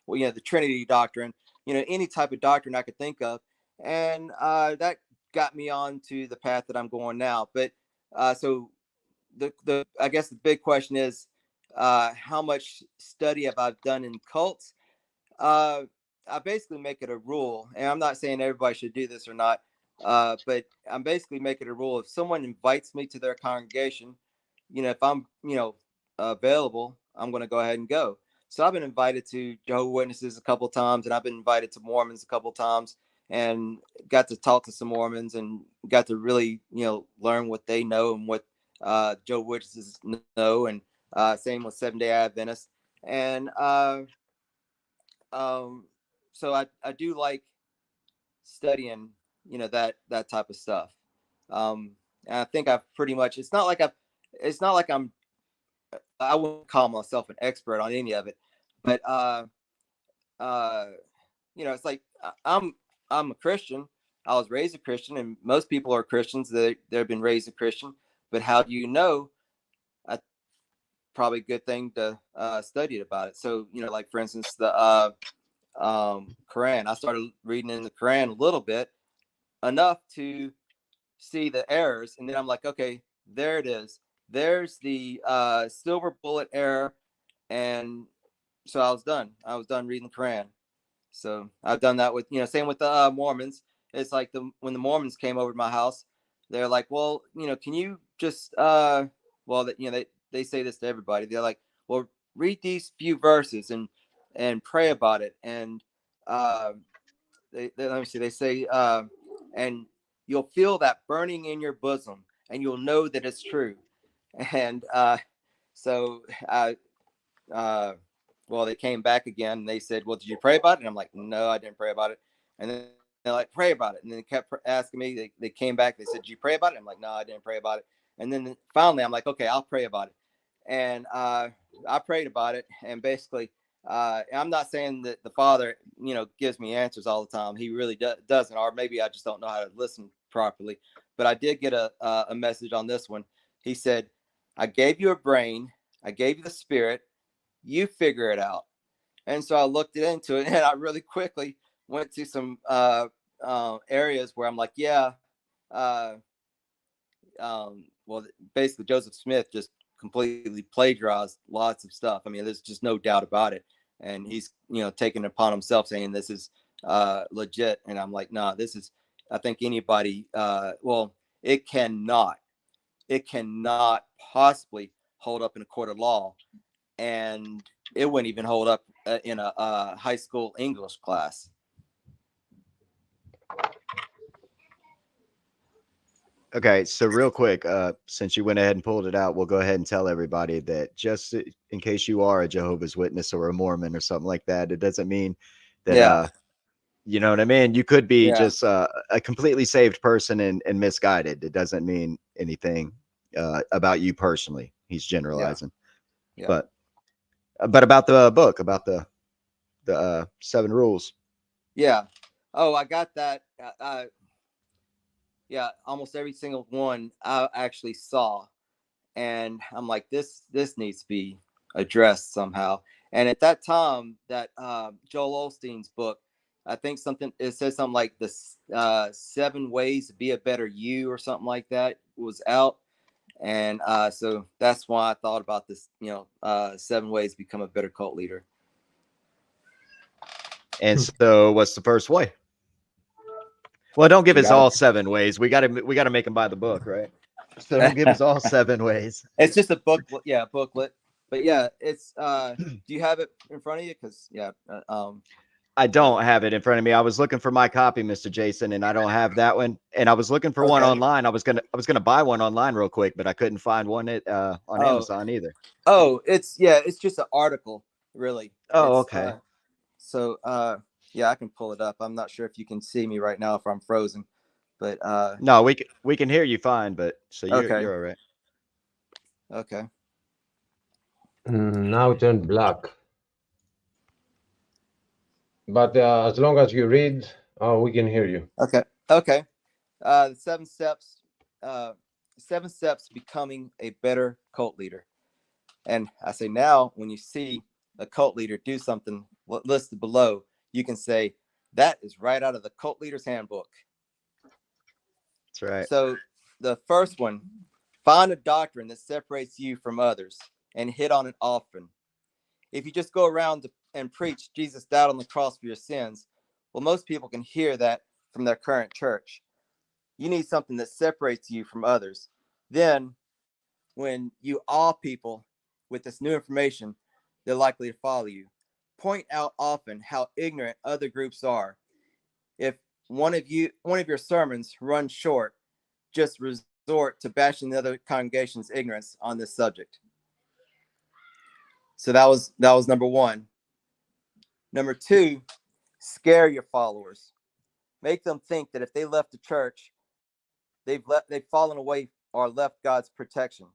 well, the Trinity doctrine, any type of doctrine I could think of. And that got me on to the path that I'm going now. But so the I guess the big question is, how much study have I done in cults? Uh, I basically make it a rule, and I'm not saying everybody should do this or not, but I'm basically making a rule. If someone invites me to their congregation, if I'm, available, I'm going to go ahead and go. So I've been invited to Jehovah's Witnesses a couple of times, and I've been invited to Mormons a couple of times, and got to talk to some Mormons and got to really, learn what they know and what Jehovah's Witnesses know, and same with Seventh Day Adventists. And um, so I do like studying, that type of stuff. And I think I've pretty much. It's not like I wouldn't call myself an expert on any of it, but uh, it's like I'm a Christian. I was raised a Christian, and most people are Christians. They've been raised a Christian. But how do you know? Probably a good thing to study about it. So, like for instance, the Quran. I started reading in the Quran a little bit, enough to see the errors, and then I'm like, okay, there it is. There's the silver bullet error, and so I was done. I was done reading the Quran. So I've done that with, same with the Mormons. It's like when the Mormons came over to my house, they're like, well, can you just well, they say this to everybody. They're like, well, read these few verses and pray about it. And uh, let me see. They say, and you'll feel that burning in your bosom, and you'll know that it's true. And so uh, well, they came back again and they said, well, did you pray about it? And I'm like, no, I didn't pray about it. And then they're like, pray about it. And then they kept asking me, they came back, they said, did you pray about it? I'm like, no, I didn't pray about it. And then finally I'm like, okay, I'll pray about it. And I prayed about it. And basically, I'm not saying that the Father, gives me answers all the time. He really doesn't, or maybe I just don't know how to listen properly. But I did get a message on this one. He said, I gave you a brain, I gave you the spirit, you figure it out. And so I looked into it, and I really quickly went to some areas where I'm like, yeah, well, basically Joseph Smith just completely plagiarized lots of stuff. I mean, there's just no doubt about it. And he's, taking it upon himself saying this is legit. And I'm like, nah, this is, I think anybody, well, it cannot possibly hold up in a court of law. And it wouldn't even hold up in a high school English class. Okay, so real quick, since you went ahead and pulled it out, we'll go ahead and tell everybody that just in case you are a Jehovah's Witness or a Mormon or something like that, it doesn't mean that Yeah. you know what I mean? You could be Yeah. just a completely saved person and misguided. It doesn't mean anything about you personally. He's Yeah. generalizing. Yeah. But about the book, about the 7 rules. Yeah. Oh, I got that. Yeah, almost every single one I actually saw, and I'm like, this needs to be addressed somehow. And at that time, that Joel Osteen's book, I think it says something like the 7 ways to be a better you or something like that was out. And so that's why I thought about this, 7 ways to become a better cult leader. And so, what's the first way? Well, don't give You us got all it. 7 ways. We gotta make him buy the book, right? So don't give us all 7 ways. It's just a booklet. Yeah, booklet. But yeah, it's do you have it in front of you? Because yeah, I don't have it in front of me. I was looking for my copy, Mr. Jason, and I don't have that one. And I was looking for one okay. online. I was gonna buy one online real quick, but I couldn't find one on Oh, Amazon either. it's just an article, really. Oh, It's okay. so yeah, I can pull it up. I'm not sure if you can see me right now if I'm frozen, but No, we can hear you fine, but so you're okay, you're all right. okay, Now turned black. But as long as you read, we can hear you. okay. The 7 steps, uh, 7 steps to becoming a better cult leader. And I say now, when you see a cult leader do something listed below, you can say that is right out of the cult leader's handbook. That's right. So the first one, find a doctrine that separates you from others and hit on it often. If you just go around and preach Jesus died on the cross for your sins, well, most people can hear that from their current church. You need something that separates you from others. Then when you awe people with this new information, they're likely to follow you. Point out often how ignorant other groups are. If one of your sermons runs short, just resort to bashing the other congregation's ignorance on this subject. So that was number one. Number two, scare your followers. Make them think that if they left the church, they've fallen away or left God's protection.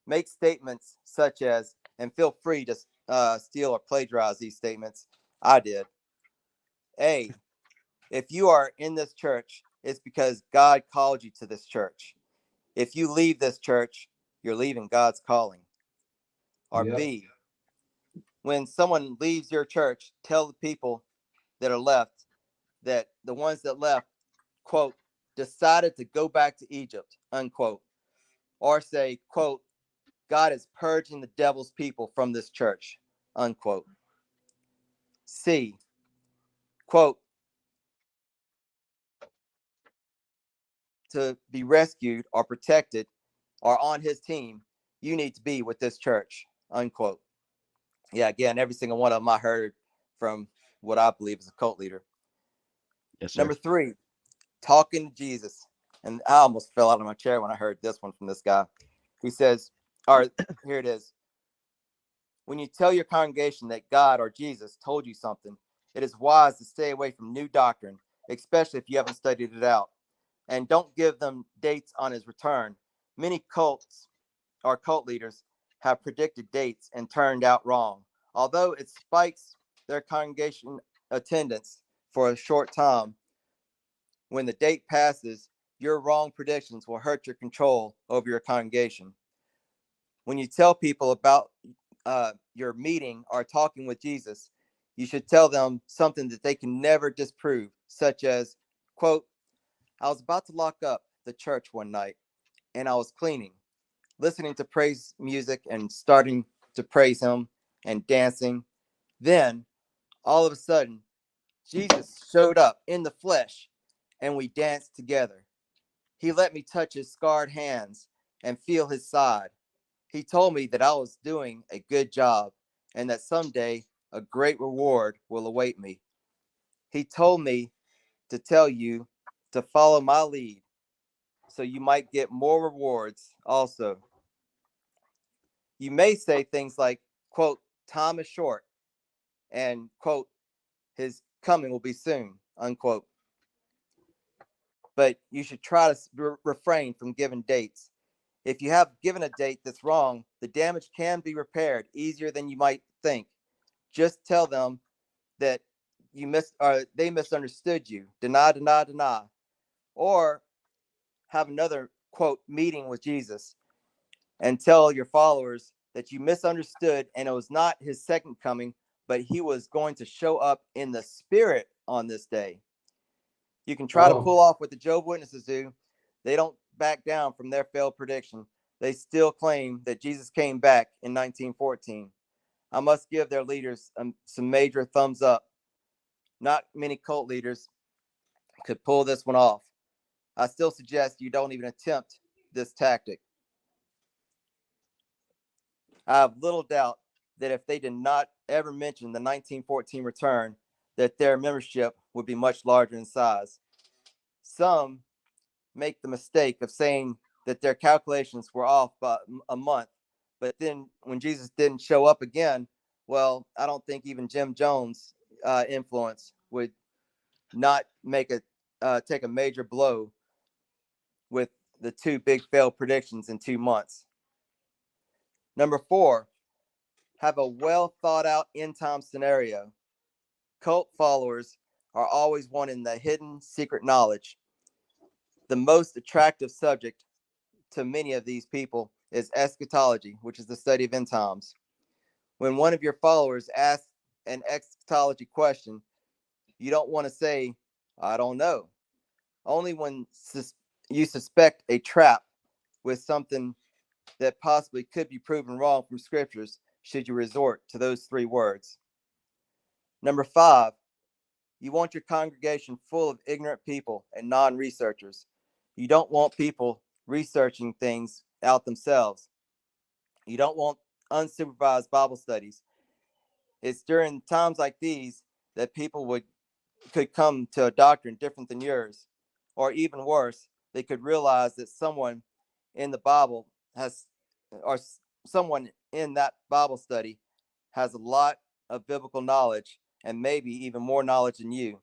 Make statements such as, and feel free to steal or plagiarize these statements. I did. A, if you are in this church, it's because God called you to this church. If you leave this church, you're leaving God's calling. Or Yeah. B, when someone leaves your church, tell the people that are left that the ones that left, quote, decided to go back to Egypt, unquote. Or say, quote, God is purging the devil's people from this church, unquote. C, quote, to be rescued or protected or on his team, you need to be with this church, unquote. Yeah, again, every single one of them I heard from what I believe is a cult leader. Yes, sir. Number three, talking to Jesus. And I almost fell out of my chair when I heard this one from this guy. He says, or here it is. When you tell your congregation that God or Jesus told you something, it is wise to stay away from new doctrine, especially if you haven't studied it out. And don't give them dates on his return. Many cults or cult leaders have predicted dates and turned out wrong. Although it spikes their congregation attendance for a short time, when the date passes, your wrong predictions will hurt your control over your congregation. When you tell people about your meeting or talking with Jesus, you should tell them something that they can never disprove, such as, quote, I was about to lock up the church one night and I was cleaning, listening to praise music and starting to praise him and dancing. Then all of a sudden, Jesus showed up in the flesh and we danced together. He let me touch his scarred hands and feel his side. He told me that I was doing a good job and that someday a great reward will await me. He told me to tell you to follow my lead so you might get more rewards also. You may say things like, quote, time is short and, quote, his coming will be soon, unquote. But you should try to refrain from giving dates. If you have given a date that's wrong, the damage can be repaired easier than you might think. Just tell them that they misunderstood you. Deny. Or have another, quote, meeting with Jesus and tell your followers that you misunderstood and it was not his second coming, but he was going to show up in the spirit on this day. You can try to pull off what the Jehovah's Witnesses do. They don't back down from their failed prediction. They still claim that Jesus came back in 1914. I must give their leaders some major thumbs up. Not many cult leaders could pull this one off. I still suggest you don't even attempt this tactic. I have little doubt that if they did not ever mention the 1914 return, that their membership would be much larger in size. Some make the mistake of saying that their calculations were off by a month, but then when Jesus didn't show up again, well, I don't think even Jim Jones' influence would not take a major blow with the two big failed predictions in 2 months. Number 4, have a well thought out end time scenario. Cult followers are always wanting the hidden secret knowledge. The most attractive subject to many of these people is eschatology, which is the study of end times. When one of your followers asks an eschatology question, you don't want to say, I don't know. Only when you suspect a trap with something that possibly could be proven wrong from scriptures should you resort to those 3 words. Number 5, you want your congregation full of ignorant people and non-researchers. You don't want people researching things out themselves. You don't want unsupervised Bible studies. It's during times like these that people could come to a doctrine different than yours, or even worse, they could realize that someone in the Bible has, or someone in that Bible study has a lot of biblical knowledge and maybe even more knowledge than you.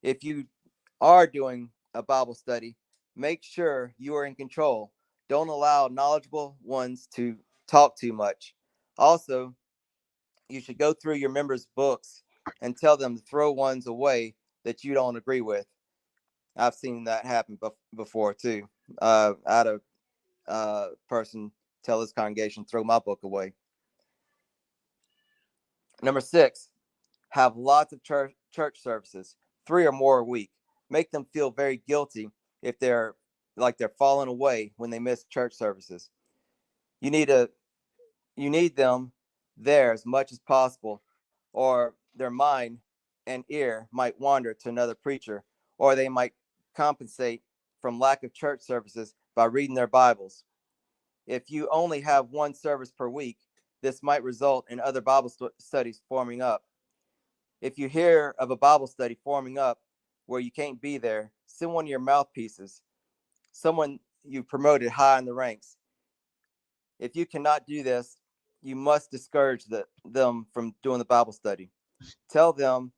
If you are doing a Bible study, make sure you are in control. Don't allow knowledgeable ones to talk too much. Also, you should go through your members' books and tell them to throw ones away that you don't agree with. I've seen that happen before too. I had a person tell his congregation, throw my book away. Number 6, have lots of church services, 3 or more a week. Make them feel very guilty if they're falling away when they miss church services. You need them there as much as possible, or their mind and ear might wander to another preacher, or they might compensate from lack of church services by reading their Bibles. If you only have 1 service per week, this might result in other Bible studies forming up. If you hear of a Bible study forming up where you can't be there, send one of your mouthpieces, someone you promoted high in the ranks. If you cannot do this, you must discourage them from doing the Bible study. Tell them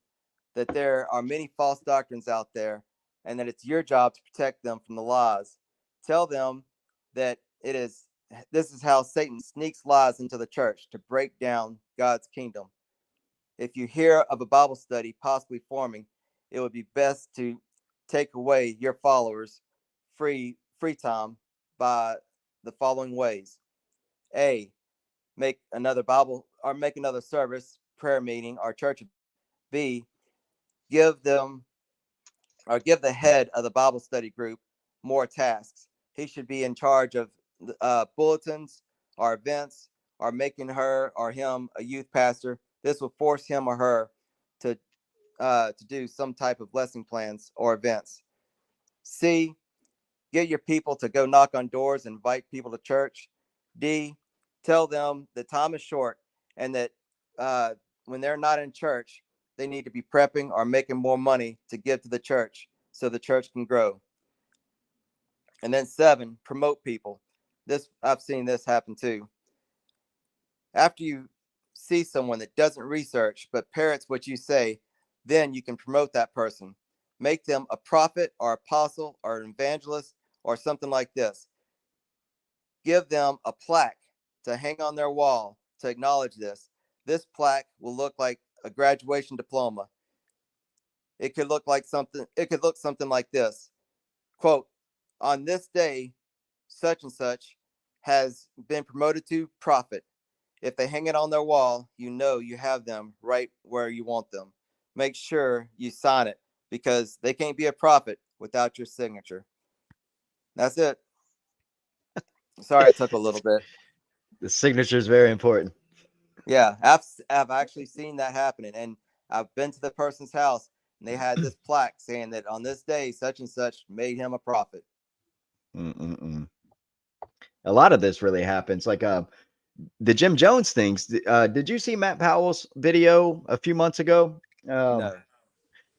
that there are many false doctrines out there and that it's your job to protect them from the lies. Tell them that this is how Satan sneaks lies into the church to break down God's kingdom. If you hear of a Bible study possibly forming, it would be best to take away your followers' free time by the following ways. A, make another service, prayer meeting, or church. B, give the head of the Bible study group more tasks. He should be in charge of bulletins or events, or making her or him a youth pastor. This will force him or her to do some type of lesson plans or events. C, get your people to go knock on doors and invite people to church. D, tell them that time is short and that when they're not in church, they need to be prepping or making more money to give to the church so the church can grow. And then 7, promote people. I've seen this happen too. After you see someone that doesn't research but parrots what you say, then you can promote that person. Make them a prophet or apostle or an evangelist or something like this. Give them a plaque to hang on their wall to acknowledge this. This plaque will look like a graduation diploma. It could look something like this. Quote, on this day, such and such has been promoted to prophet. If they hang it on their wall, you know you have them right where you want them. Make sure you sign it because they can't be a prophet without your signature. That's it. Sorry, it took a little bit. The signature is very important. Yeah, I've actually seen that happening, and I've been to the person's house, and they had this plaque saying that on this day, such and such made him a prophet. Mm-mm-mm. A lot of this really happens. Like the Jim Jones things. Did you see Matt Powell's video a few months ago? No.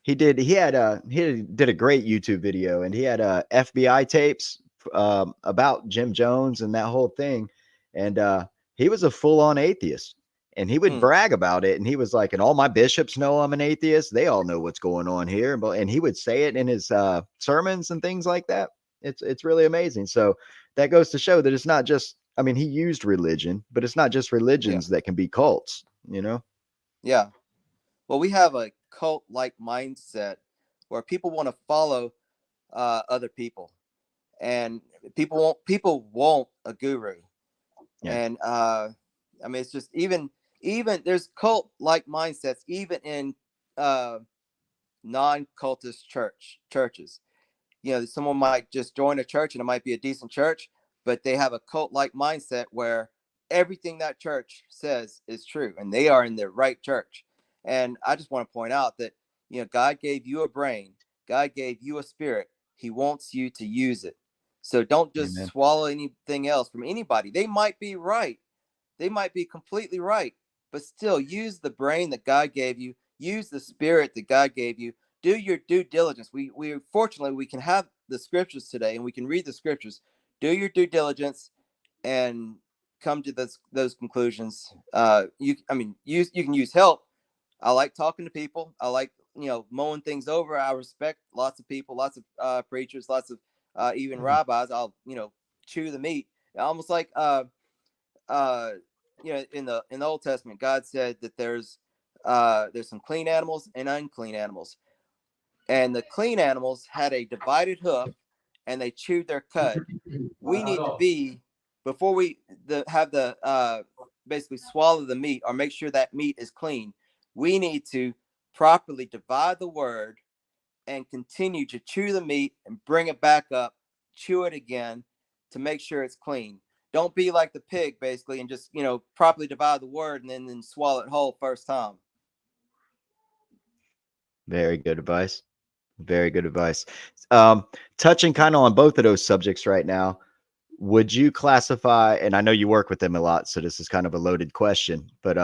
He did a great YouTube video, and he had FBI tapes about Jim Jones and that whole thing. And he was a full-on atheist, and he would brag about it. And he was like, and all my bishops know I'm an atheist. They all know what's going on here. And he would say it in his sermons and things like that. It's really amazing. So that goes to show that it's not just, I mean, he used religion, but it's not just religions that can be cults, you know? Yeah. Well, we have a cult-like mindset where people want to follow other people, and people want a guru. Yeah. And I mean, it's just even even there's cult like mindsets even in non-cultist churches. Someone might just join a church and it might be a decent church, but they have a cult like mindset where everything that church says is true and they are in the right church. And I just want to point out that God gave you a brain, God gave you a spirit. He wants you to use it. So don't just Amen. swallow anything else from anybody. They might be right, they might be completely right, but still use the brain that God gave you, use the spirit that God gave you. Do your due diligence. We fortunately we can have the scriptures today and we can read the scriptures. Do your due diligence and come to those conclusions. You can use help. I like talking to people. I like mowing things over. I respect lots of people, lots of preachers, lots of even rabbis. I'll chew the meat, almost like in the Old Testament, God said that there's some clean animals and unclean animals, and the clean animals had a divided hoof and they chewed their cud. We need to be, before we have the basically swallow the meat or make sure that meat is clean, we need to properly divide the word and continue to chew the meat and bring it back up, chew it again to make sure it's clean. Don't be like the pig basically and just properly divide the word and then swallow it whole first time. Very good advice. Very good advice. Touching kind of on both of those subjects right now, would you classify, and I know you work with them a lot, so this is kind of a loaded question, but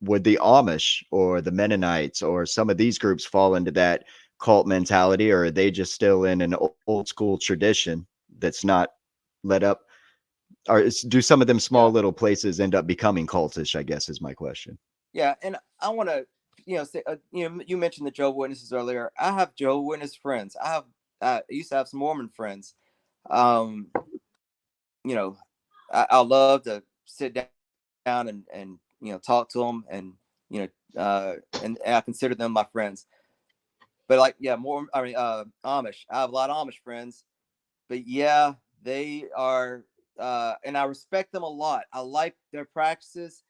would the Amish or the Mennonites or some of these groups fall into that cult mentality, or are they just still in an old school tradition that's not let up? Or do some of them small little places end up becoming cultish, I guess is my question. Yeah, and I want to say you mentioned the Jehovah's Witnesses earlier. I have Jehovah's Witness friends. I used to have some Mormon friends. I love to sit down and talk to them, and and I consider them my friends. But Amish. I have a lot of Amish friends, but yeah, they are, and I respect them a lot. I like their practices.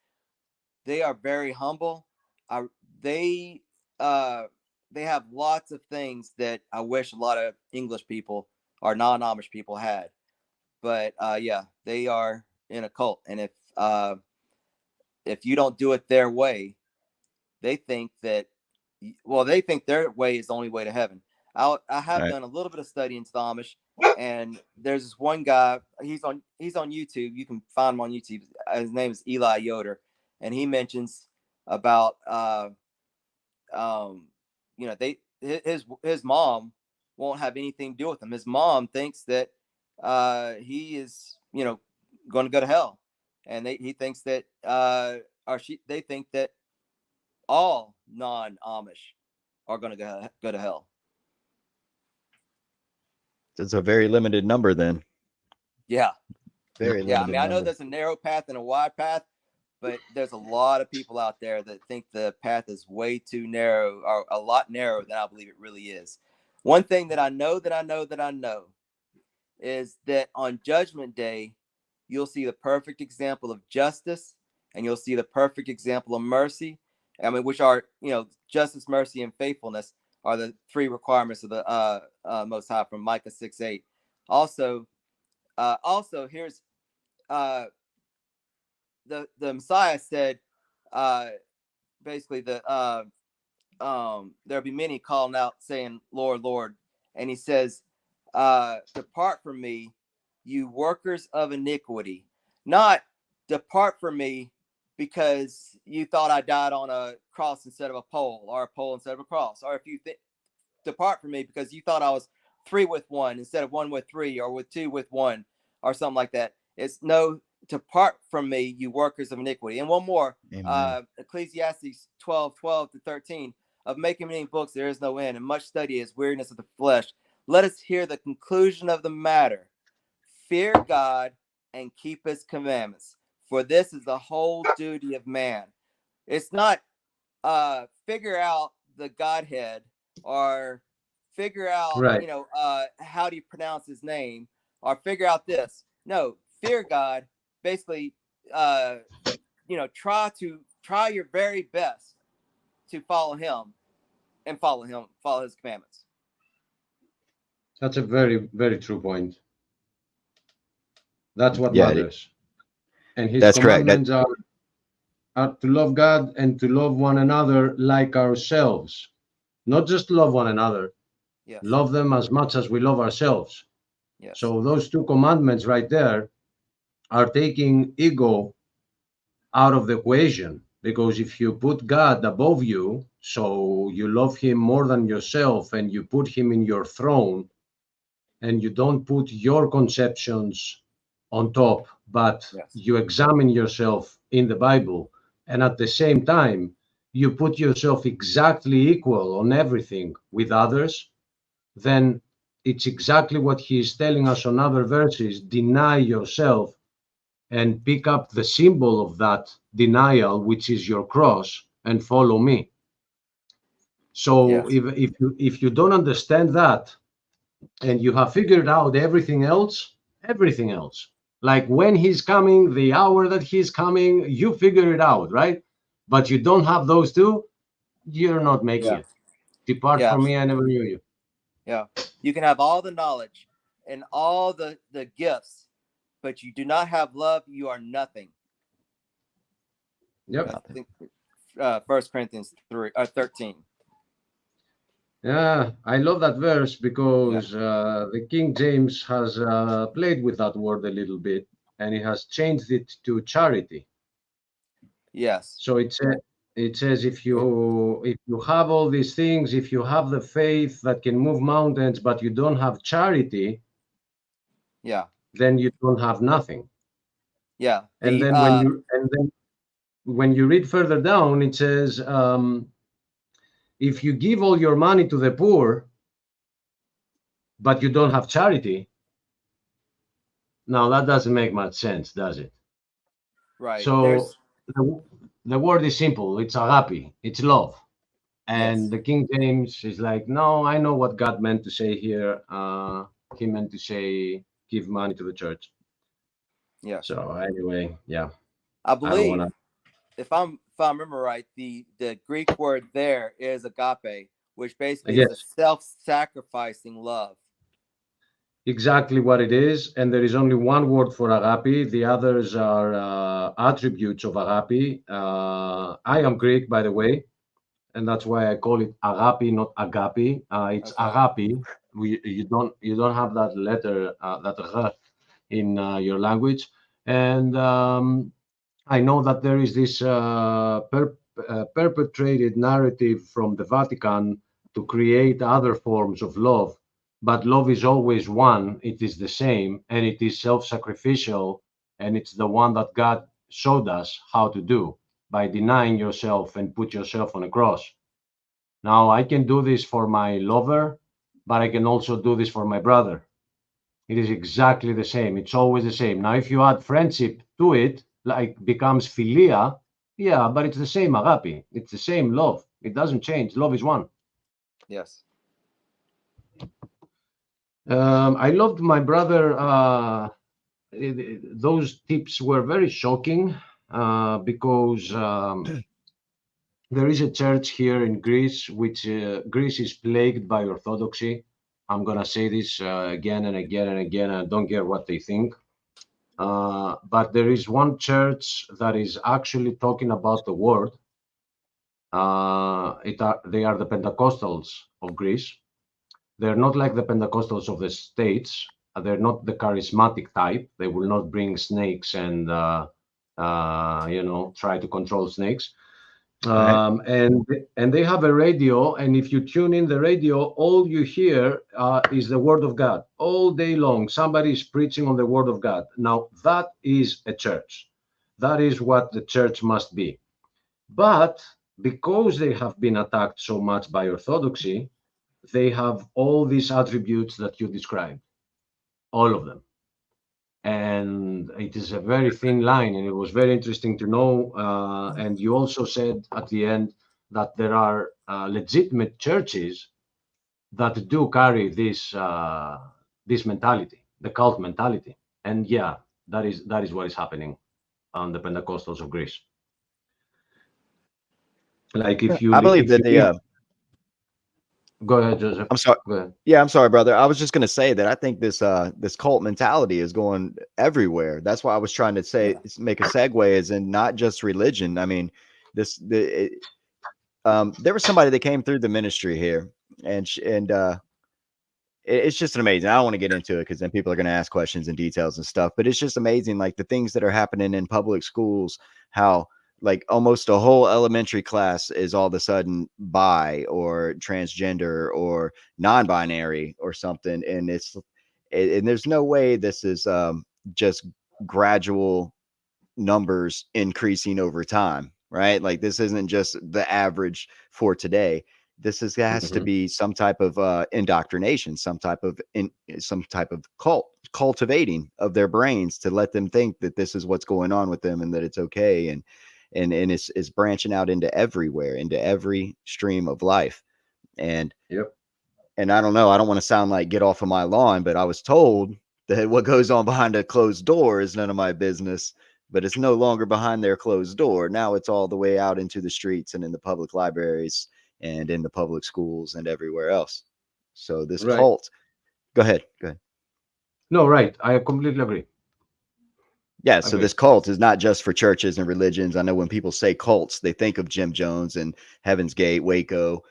They are very humble. I they they have lots of things that I wish a lot of English people or non-Amish people had. But yeah, they are in a cult, and if you don't do it their way, they think that they think their way is the only way to heaven. I have done a little bit of study into the Amish, and there's this one guy. He's on YouTube. You can find him on YouTube. His name is Eli Yoder, and he mentions about his mom won't have anything to do with him. His mom thinks that he is going to go to hell, and he thinks that they think that all non-Amish are going to go to hell. It's a very limited number then. Yeah. Very limited. Yeah. I mean, I know number. there's a narrow path and a wide path, but there's a lot of people out there that think the path is way too narrow, or a lot narrower than I believe it really is. One thing that I know is that on Judgment Day, you'll see the perfect example of justice, and you'll see the perfect example of mercy. I mean, which are, justice, mercy, and faithfulness are the three requirements of the Most High from Micah 6:8. Also, here's the Messiah said, basically there'll be many calling out saying, Lord, Lord. And he says, depart from me, you workers of iniquity. Not depart from me because you thought I died on a cross instead of a pole, or a pole instead of a cross. Or if you depart from me because you thought I was 3 with 1 instead of 1 with 3, or with 2 with 1, or something like that. It's no, depart from me, you workers of iniquity. And one more, Ecclesiastes 12:12-13. Of making many books there is no end, and much study is weariness of the flesh. Let us hear the conclusion of the matter. Fear God and keep his commandments, for this is the whole duty of man. It's not figure out the Godhead, or figure out how do you pronounce his name, or figure out this. No, fear God. Basically, try to try your very best to follow him and follow his commandments. That's a very, very true point. That's what Yeah, matters. And his that's correct. commandments are to love God and to love one another like ourselves. Not just love one another, Yes. love them as much as we love ourselves. Yes. So those two commandments right there are taking ego out of the equation, because if you put God above you, so you love him more than yourself and you put him in your throne, and you don't put your conceptions on top, but Yes. you examine yourself in the Bible, and at the same time you put yourself exactly equal on everything with others, then it's exactly what he is telling us on other verses: deny yourself and pick up the symbol of that denial, which is your cross, and follow me. So Yes. if you don't understand that, and you have figured out everything else, like when he's coming, the hour that he's coming, you figure it out, right? But you don't have those two, you're not making Yeah. it. Depart Yeah. from me, I never knew you. Yeah. You can have all the knowledge and all the gifts, but you do not have love, you are nothing. Yep. I think 1 Corinthians 13. Yeah, I love that verse because the King James has played with that word a little bit, and he has changed it to charity. Yes. So it says if you have all these things, if you have the faith that can move mountains, but you don't have charity, Yeah. then you don't have nothing. Yeah. And then when you read further down, it says, if you give all your money to the poor, but you don't have charity, now that doesn't make much sense, does it? Right. So the word is simple. It's agape. It's love. And Yes. the King James is like, no, I know what God meant to say here. He meant to say, give money to the church. Yeah. So anyway, yeah. I I don't believe, wanna... if I remember right, the Greek word there is agape, which basically Yes. is a self-sacrificing love. Exactly what it is. And there is only one word for agape. The others are attributes of agape. I am Greek, by the way, and that's why I call it agape, not agape. It's Okay. agape. You don't have that letter, that r in your language. And I know that there is this perpetrated narrative from the Vatican to create other forms of love, but love is always one. It is the same, and it is self-sacrificial, and it's the one that God showed us how to do by denying yourself and put yourself on a cross. Now, I can do this for my lover, but I can also do this for my brother. It is exactly the same. It's always the same. Now, if you add friendship to it, like becomes philia, yeah, but it's the same agape. It's the same love. It doesn't change. Love is one. Yes. I loved my brother. Those tips were very shocking because there is a church here in Greece, which Greece is plagued by orthodoxy. I'm going to say this again and again and again. I don't care what they think. But there is one church that is actually talking about the word. They are the Pentecostals of Greece. They're not like the Pentecostals of the States. They're not the charismatic type. They will not bring snakes and try to control snakes. And they have a radio, and if you tune in the radio, all you hear is the word of God all day long. Somebody is preaching on the word of God. Now that is a church. That is what the church must be. But because they have been attacked so much by orthodoxy, they have all these attributes that you described, all of them. And it is a very thin line, and it was very interesting to know. And you also said at the end that there are legitimate churches that do carry this mentality, the cult mentality. And yeah, that is what is happening on the Pentecostals of Greece. Like if you, I believe if that you live, go ahead, Joseph. I'm sorry. Go ahead. Yeah, I'm sorry, brother. I was just gonna say that I think this cult mentality is going everywhere. That's why I was trying to say make a segue, as in not just religion. I mean, there was somebody that came through the ministry here, and it's just amazing. I don't want to get into it because then people are going to ask questions and details and stuff. But it's just amazing, like the things that are happening in public schools, how like almost a whole elementary class is all of a sudden bi or transgender or non-binary or something, and there's no way this is just gradual numbers increasing over time, right? Like this isn't just the average for today. This has to Mhm. be some type of indoctrination, some type of cultivating of their brains to let them think that this is what's going on with them and that it's okay, and it's branching out into everywhere, into every stream of life. And Yep. and I don't know, I don't want to sound like get off of my lawn, but I was told that what goes on behind a closed door is none of my business, but it's no longer behind their closed door. Now it's all the way out into the streets and in the public libraries and in the public schools and everywhere else. So this Right. cult, go ahead. No, right. I completely agree. Yeah, so Agree. this cult is not just for churches and religions. I know when people say cults, they think of Jim Jones and Heaven's Gate, Waco,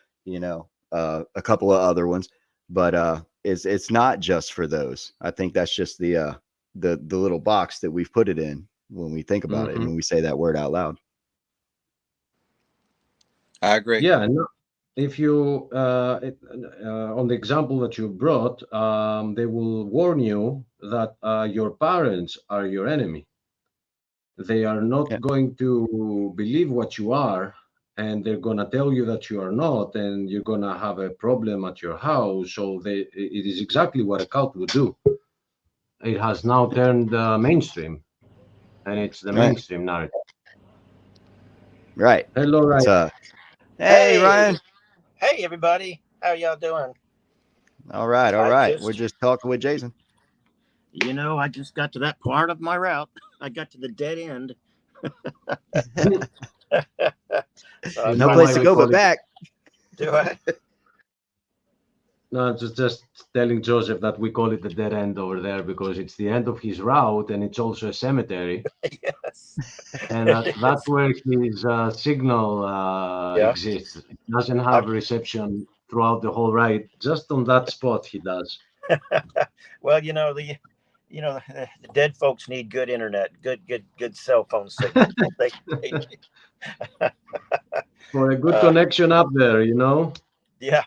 a couple of other ones, but it's not just for those. I think that's just the little box that we've put it in when we think about it and Mhm. when we say that word out loud. I agree. Yeah, and if you on the example that you brought, they will warn you that your parents are your enemy. They are Yeah, not going to believe what you are, and they're going to tell you that you are not, and you're going to have a problem at your house. So it is exactly what a cult would do. It has now turned mainstream, and it's the right, mainstream narrative. right. Hello, It's Ryan. hey Ryan. Hey, everybody. How y'all doing? All right, I We're just, just talking with Jason. I just got to that part of my route. I got to the dead end. So I was No No, trying to place why to we find, go call but it. back. do I? No, just telling Joseph that we call it the dead end over there because it's the end of his route and it's also a cemetery. Yes. And that's where his signal Yeah. exists. It doesn't I, have reception throughout the whole ride. Just on that spot, he does. well, the dead folks need good internet, good cell phone signal. Don't they? For a good Uh, connection up there, you know. yeah,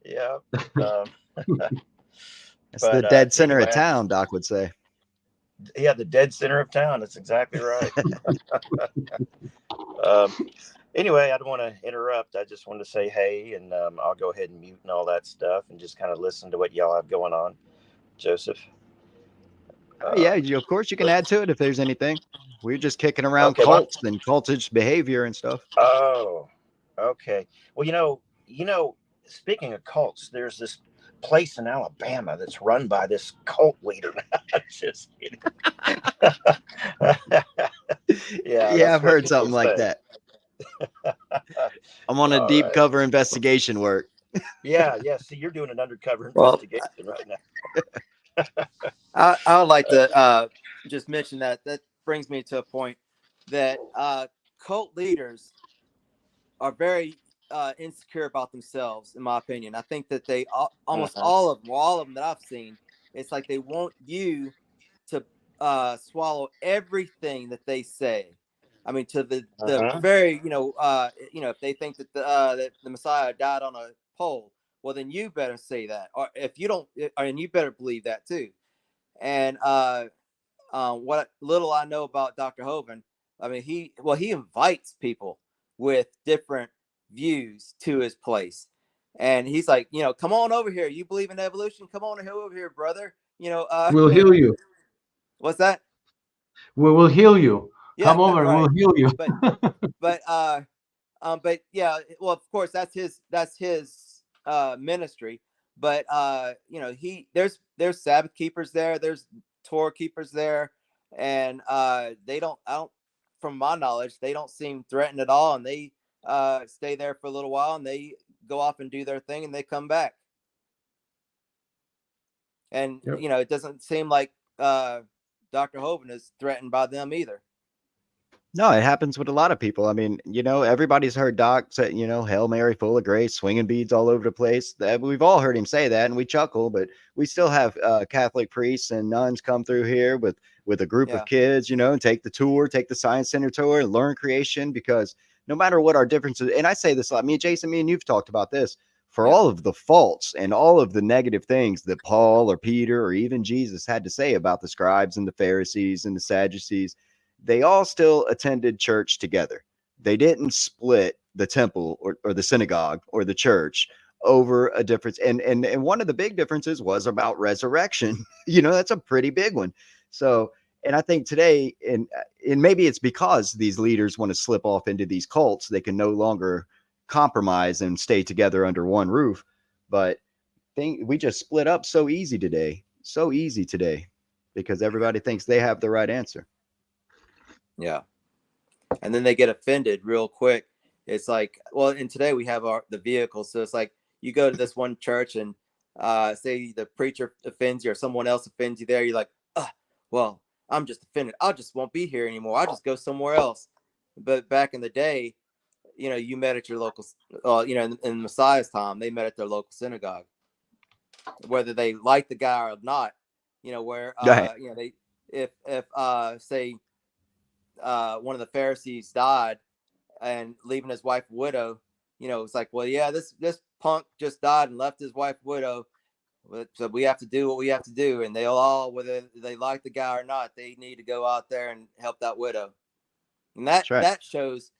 yeah. Um, That's the but dead center of anyway, town, Doc would say. yeah, the dead center of town. That's exactly right. Um, anyway, I don't want to interrupt. I just wanted to say hey, and I'll go ahead and mute and all that stuff, and just kind of listen to what y'all have going on, Joseph. Yeah, Um, of course you can add to it if there's anything. We're just kicking around okay, well, cults and cultish behavior and stuff. oh, okay. Well, speaking of cults, there's this place in Alabama that's run by this cult leader. Just kidding. Yeah, Yeah, that's I've what heard people something like say. that. I'm on a All deep right. cover investigation work. Yeah. See, you're doing an undercover Well, investigation right now. I would like to just mention that brings me to a point that cult leaders are very insecure about themselves, in my opinion. I think that they almost Mhm. all of them that I've seen, it's like they want you to swallow everything that they say. I mean, to the Mhm. very if they think that the Messiah died on a pole, well then you better say that, or if you don't, and you better believe that too. And what little I know about Dr. Hovind, I mean, he invites people with different views to his place, and he's like, come on over here. You believe in evolution? Come on over here, brother. We'll heal you. What's that? We will heal you. Yeah, Come over, right. we'll heal you. But but yeah, well, of course, that's his ministry. But there's Sabbath keepers there, there's Torah keepers there, and they don't, I don't, from my knowledge, they don't seem threatened at all, and stay there for a little while, and they go off and do their thing, and they come back. And Yep. you know, it doesn't seem like Dr. Hovind is threatened by them either. No, it happens with a lot of people. I mean, you know, everybody's heard Doc say, you know, Hail Mary, full of grace, swinging beads all over the place. We've all heard him say that, and we chuckle. But we still have Catholic priests and nuns come through here with a group Yeah. of kids, you know, and take the tour, take the Science Center tour, and learn creation. Because no matter what our differences, and I say this a lot, me and Jason, me and you've talked about this. For Yeah. all of the faults and all of the negative things that Paul or Peter or even Jesus had to say about the scribes and the Pharisees and the Sadducees, they all still attended church together. They didn't split the temple or the synagogue or the church over a difference. And one of the big differences was about resurrection. You know, that's a pretty big one. So, and I think today, and maybe it's because these leaders want to slip off into these cults, they can no longer compromise and stay together under one roof. But we just split up so easy today because everybody thinks they have the right answer. Yeah. And then they get offended real quick. It's like, well, and today we have the vehicles. So it's like you go to this one church and say the preacher offends you or someone else offends you there. You're like, well, I'm just offended. I just won't be here anymore. I'll just go somewhere else. But back in the day, you know, you met at your local, you know, in Messiah's time, they met at their local synagogue, whether they liked the guy or not, you know, where, you know, they, if say, one of the Pharisees died and leaving his wife widow, you know, it's like, well, yeah, this punk just died and left his wife widow, so we have to do what we have to do. And they'll all, whether they like the guy or not, they need to go out there and help that widow. And that shows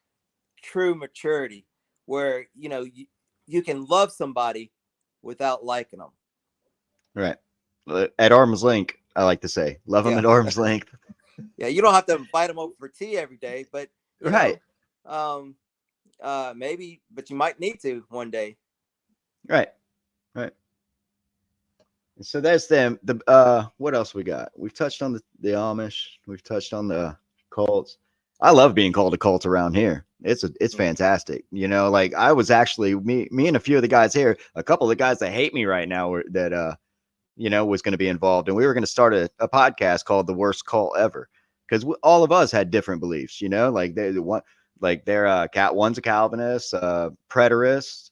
true maturity, where, you know, you can love somebody without liking them. Right. At arm's length, I like to say, love them at arm's length. Yeah, you don't have to invite them over for tea every day, but you know, maybe, but you might need to one day. Right. So that's them. What else we got? We've touched on the Amish. We've touched on the cults. I love being called a cult around here. It's fantastic. You know, like I was actually me and a few of the guys here, a couple of the guys that hate me right now you know, was going to be involved. And we were going to start a podcast called The Worst Cult Ever, because all of us had different beliefs, you know, like one's a Calvinist, preterist,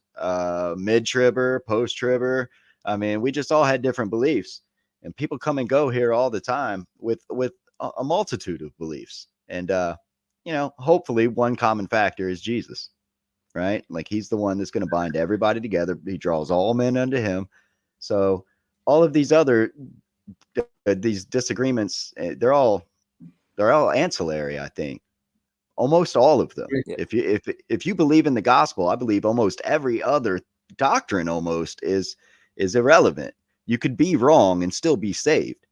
mid-tribber, post-tribber. I mean, we just all had different beliefs, and people come and go here all the time with a multitude of beliefs. And, you know, hopefully one common factor is Jesus, right? Like he's the one that's going to bind everybody together. He draws all men unto him. So all of these other these disagreements, they're all ancillary, I think. Almost all of them. Yeah. If you believe in the gospel, I believe almost every other doctrine almost is irrelevant. You could be wrong and still be saved.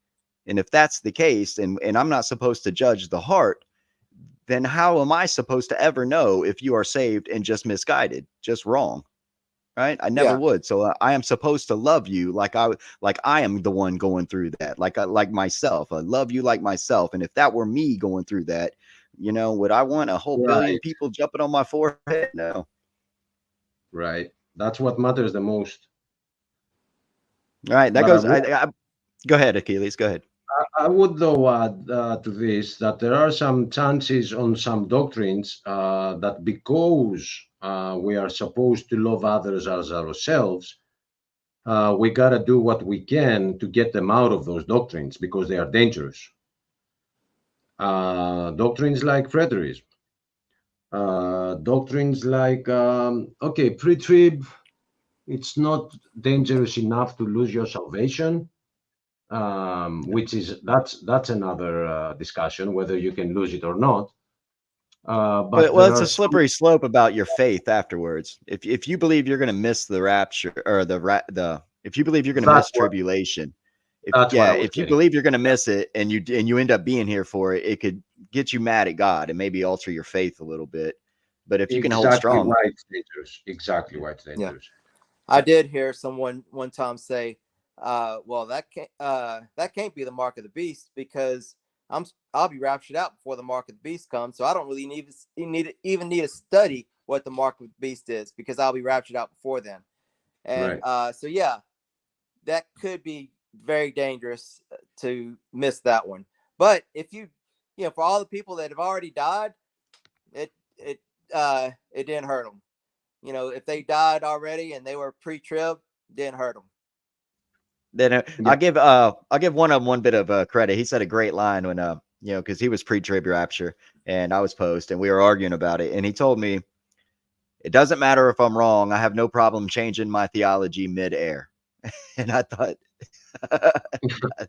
And if that's the case, and I'm not supposed to judge the heart, then how am I supposed to ever know if you are saved and just misguided, just wrong? Right? I never would. So I am supposed to love you like I am the one going through that, like myself. I love you like myself. And if that were me going through that, you know, would I want a whole billion people jumping on my forehead? No. Right. That's what matters the most. All right. That goes. Go ahead, Achilles. Go ahead. I would, though, add to this that there are some chances on some doctrines that because we are supposed to love others as ourselves, we got to do what we can to get them out of those doctrines because they are dangerous. Doctrines like preterism, doctrines like, pre-trib, it's not dangerous enough to lose your salvation. Which is that's another discussion whether you can lose it or not. But it's a slippery slope about your faith afterwards. If you believe you're going to miss the rapture or if you believe you're going to miss tribulation, if you believe you're going to miss it and you end up being here for it, it could get you mad at God and maybe alter your faith a little bit. But if you can hold strong, why it's dangerous. Exactly why it's dangerous. I did hear someone one time say, well, that can't be the mark of the beast because I'll be raptured out before the mark of the beast comes. So I don't really even need to study what the mark of the beast is, because I'll be raptured out before then. And so yeah, that could be very dangerous to miss that one. But if you know, for all the people that have already died, it didn't hurt them. You know, if they died already and they were pre-trib, didn't hurt them. Then I'll give one of them one bit of credit. He said a great line when you know, because he was pre-trib rapture and I was post, and we were arguing about it, and he told me, it doesn't matter if I'm wrong. I have no problem changing my theology mid-air. And I thought that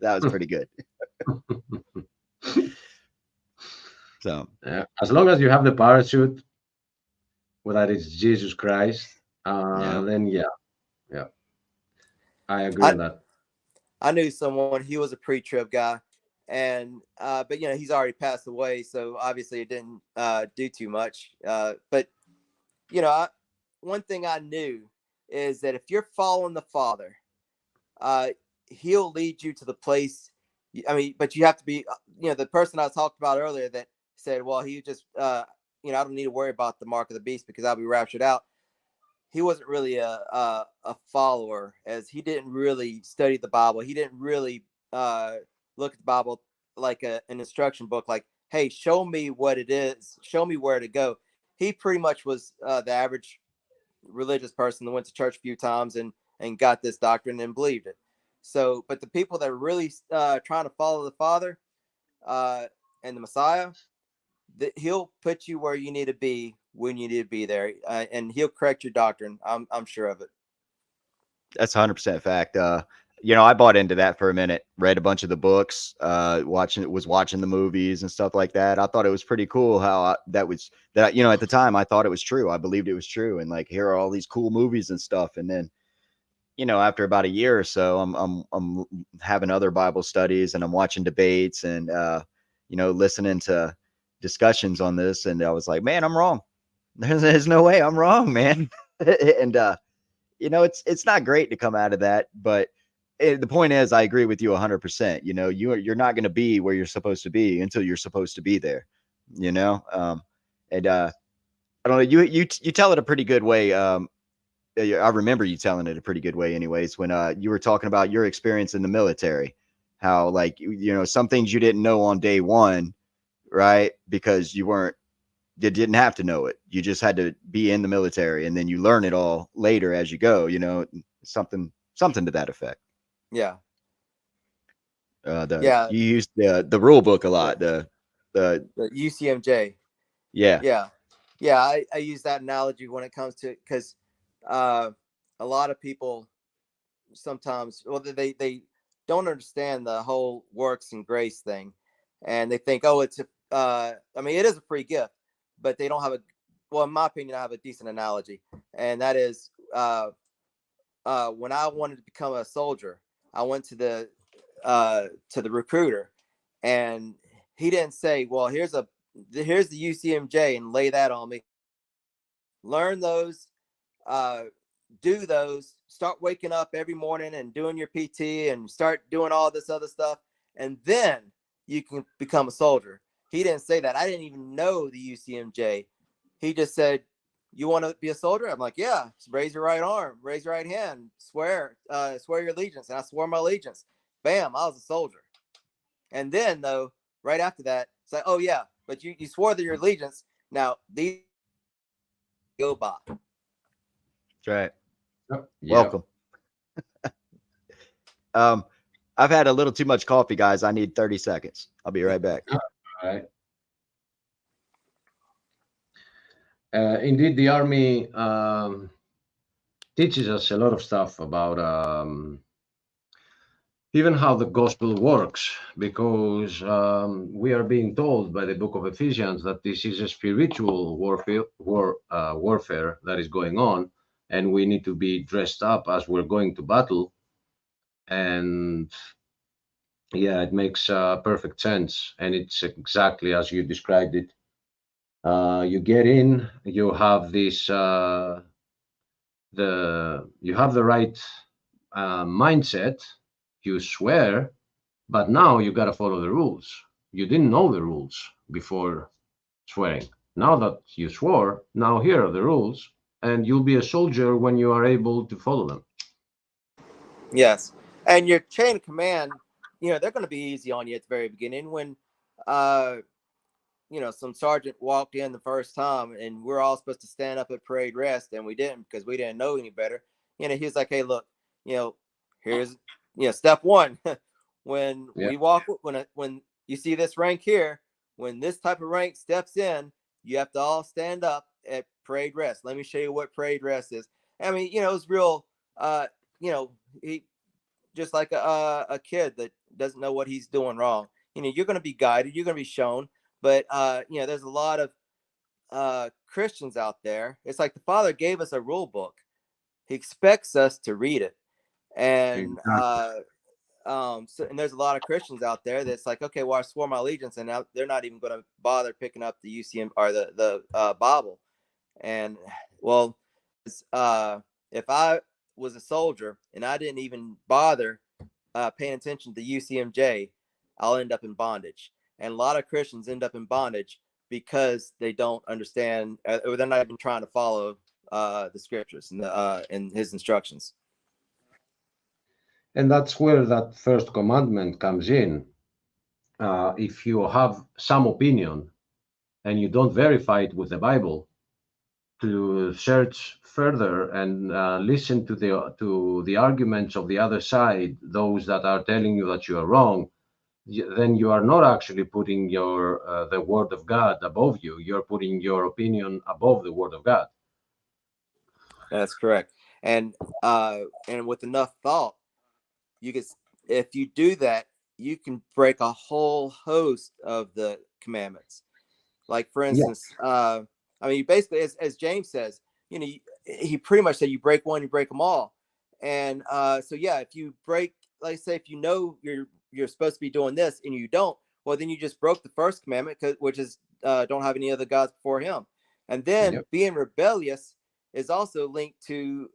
was pretty good. So as long as you have the parachute, whether it's Jesus Christ, then yeah, I agree on that. I knew someone, he was a pre-trib guy, and but you know, he's already passed away, so obviously it didn't do too much. But you know, one thing I knew is that if you're following the Father, he'll lead you to the place. I mean, but you have to be, you know, the person I talked about earlier that said, well, he just, you know, I don't need to worry about the mark of the beast because I'll be raptured out. He wasn't really a follower, as he didn't really study the Bible. He didn't really look at the Bible like an instruction book, like, hey, show me what it is, show me where to go. He pretty much was the average religious person that went to church a few times and got this doctrine and believed it. So, but the people that are really trying to follow the Father and the Messiah, he'll put you where you need to be when you need to be there, and he'll correct your doctrine. I'm sure of it. That's 100% fact. You know, I bought into that for a minute, read a bunch of the books, watching the movies and stuff like that. I thought it was pretty cool how you know, at the time I thought it was true. I believed it was true. And like, here are all these cool movies and stuff. And then, you know, after about a year or so, I'm having other Bible studies and I'm watching debates and, you know, listening to discussions on this. And I was like, man, I'm wrong. There's no way I'm wrong, man. And, you know, it's not great to come out of that, but the point is, I agree with you 100%. You know, you're not going to be where you're supposed to be until you're supposed to be there, you know? And I don't know, you tell it a pretty good way. I remember you telling it a pretty good way anyways, when you were talking about your experience in the military, how like, you know, some things you didn't know on day one, right? Because you didn't have to know it. You just had to be in the military, and then you learn it all later as you go, you know, something to that effect. Yeah. You used the rule book a lot, the UCMJ. Yeah. I use that analogy when it comes to, because a lot of people sometimes, well, they don't understand the whole works and grace thing, and they think, oh, it's I mean, it is a free gift, but they don't have in my opinion, I have a decent analogy, and that is when I wanted to become a soldier, I went to the recruiter, and he didn't say, well, here's the UCMJ and lay that on me. Learn those, do those, start waking up every morning and doing your PT and start doing all this other stuff, and then you can become a soldier. He didn't say that. I didn't even know the UCMJ. He just said, you want to be a soldier? I'm like, yeah. Just raise your right arm, raise your right hand, swear your allegiance. And I swore my allegiance. Bam, I was a soldier. And then, though, right after that, it's like, oh yeah, but you swore your allegiance. Now these go by. That's right. Yep. Welcome. I've had a little too much coffee, guys. I need 30 seconds. I'll be right back. All right. Indeed, the Army teaches us a lot of stuff about even how the gospel works, because we are being told by the book of Ephesians that this is a spiritual warfare that is going on, and we need to be dressed up as we're going to battle. And yeah, it makes perfect sense, and it's exactly as you described it. You get in, you have this you have the right mindset, you swear, but now you got to follow the rules. You didn't know the rules before swearing. Now that you swore, now here are the rules, and you'll be a soldier when you are able to follow them. Yes. And your chain of command, they're going to be easy on you at the very beginning. When, some sergeant walked in the first time and we're all supposed to stand up at parade rest, and we didn't because we didn't know any better. He was like, hey, look, here's, step one. When we walk, when you see this rank here, when this type of rank steps in, you have to all stand up at parade rest. Let me show you what parade rest is. I mean, it was real, he just like a kid that doesn't know what he's doing wrong. You're going to be guided, you're going to be shown. But there's a lot of Christians out there. It's like the Father gave us a rule book. He expects us to read it. And and there's a lot of Christians out there that's like, okay, well, I swore my allegiance, and now they're not even going to bother picking up the UCM or the Bible. And well, if I was a soldier and I didn't even bother paying attention to UCMJ, I'll end up in bondage. And a lot of Christians end up in bondage because they don't understand, or they're not even trying to follow the scriptures and his instructions. And that's where that first commandment comes in. If you have some opinion and you don't verify it with the Bible, to search further and listen to the arguments of the other side, those that are telling you that you are wrong, then you are not actually putting the word of God above you. You're putting your opinion above the word of God. That's correct. And with enough thought, if you do that, you can break a whole host of the commandments. Like, for instance, basically, as James says, he pretty much said you break one, you break them all. And if you break, like, say, if you're supposed to be doing this and you don't, well, then you just broke the first commandment, which is don't have any other gods before him. And then being rebellious is also linked to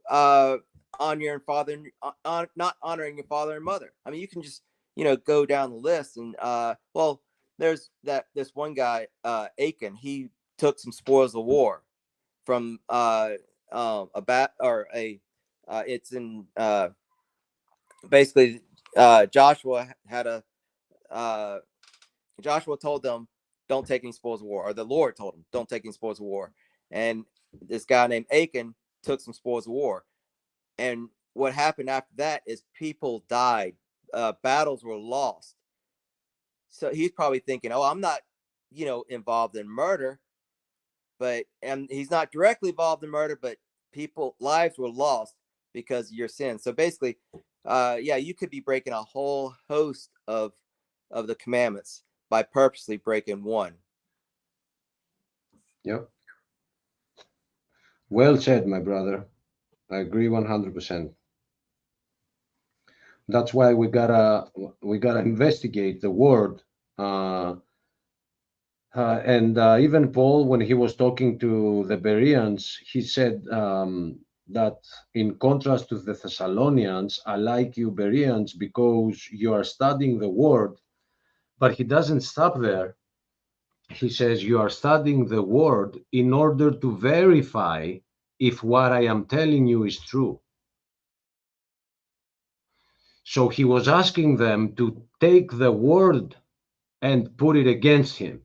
honor your father, not honoring your father and mother. I mean, you can just go down the list, and there's this one guy, Achan. He took some spoils of war from it's in basically Joshua had Joshua told them, don't take any spoils of war, or the Lord told him, don't take any spoils of war. And this guy named Achan took some spoils of war. And what happened after that is people died. Battles were lost. So he's probably thinking, oh, I'm not, involved in murder, and he's not directly involved in murder, but lives were lost because of your sin. So basically, you could be breaking a whole host of the commandments by purposely breaking one. Yep. Well said, my brother. I agree 100%. That's why we gotta investigate the word. And even Paul, when he was talking to the Bereans, he said that in contrast to the Thessalonians, I like you Bereans because you are studying the word. But he doesn't stop there. He says you are studying the word in order to verify if what I am telling you is true. So he was asking them to take the word and put it against him.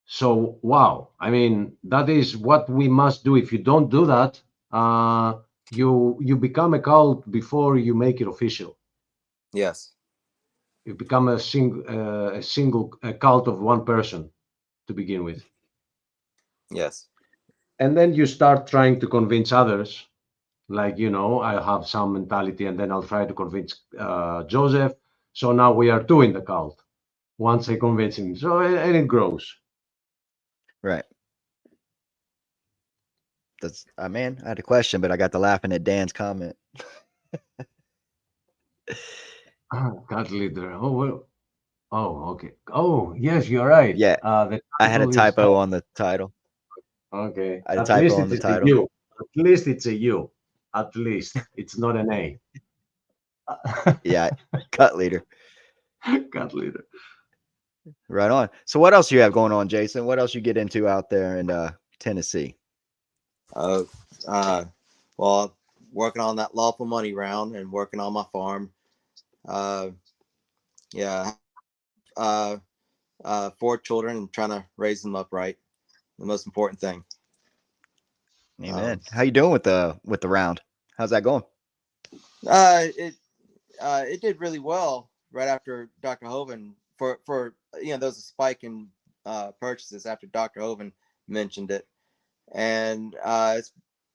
So, wow, I mean, that is what we must do. If you don't do that, you become a cult before you make it official. Yes. You become a single cult of one person to begin with. Yes. And then you start trying to convince others. Like, I have some mentality, and then I'll try to convince Joseph. So now we are two in the cult. Once I convince him, and it grows. Right. I had a question, but I got to laughing at Dan's comment. Cult leader. Oh, well. Oh, okay. Oh, yes, you're right. Yeah. I had a typo on the title. Okay. I had a typo on the title. At least it's a U. At least it's not an A. Yeah, cut leader. Cut leader. Right on. So what else you have going on, Jason? What else you get into out there in Tennessee? Uh, well, working on that lawful money round and working on my farm. Yeah. 4 children and trying to raise them up right. The most important thing. Amen. How you doing with the round? How's that going? It did really well right after Dr. Hovind for there was a spike in purchases after Dr. Hovind mentioned it, and it's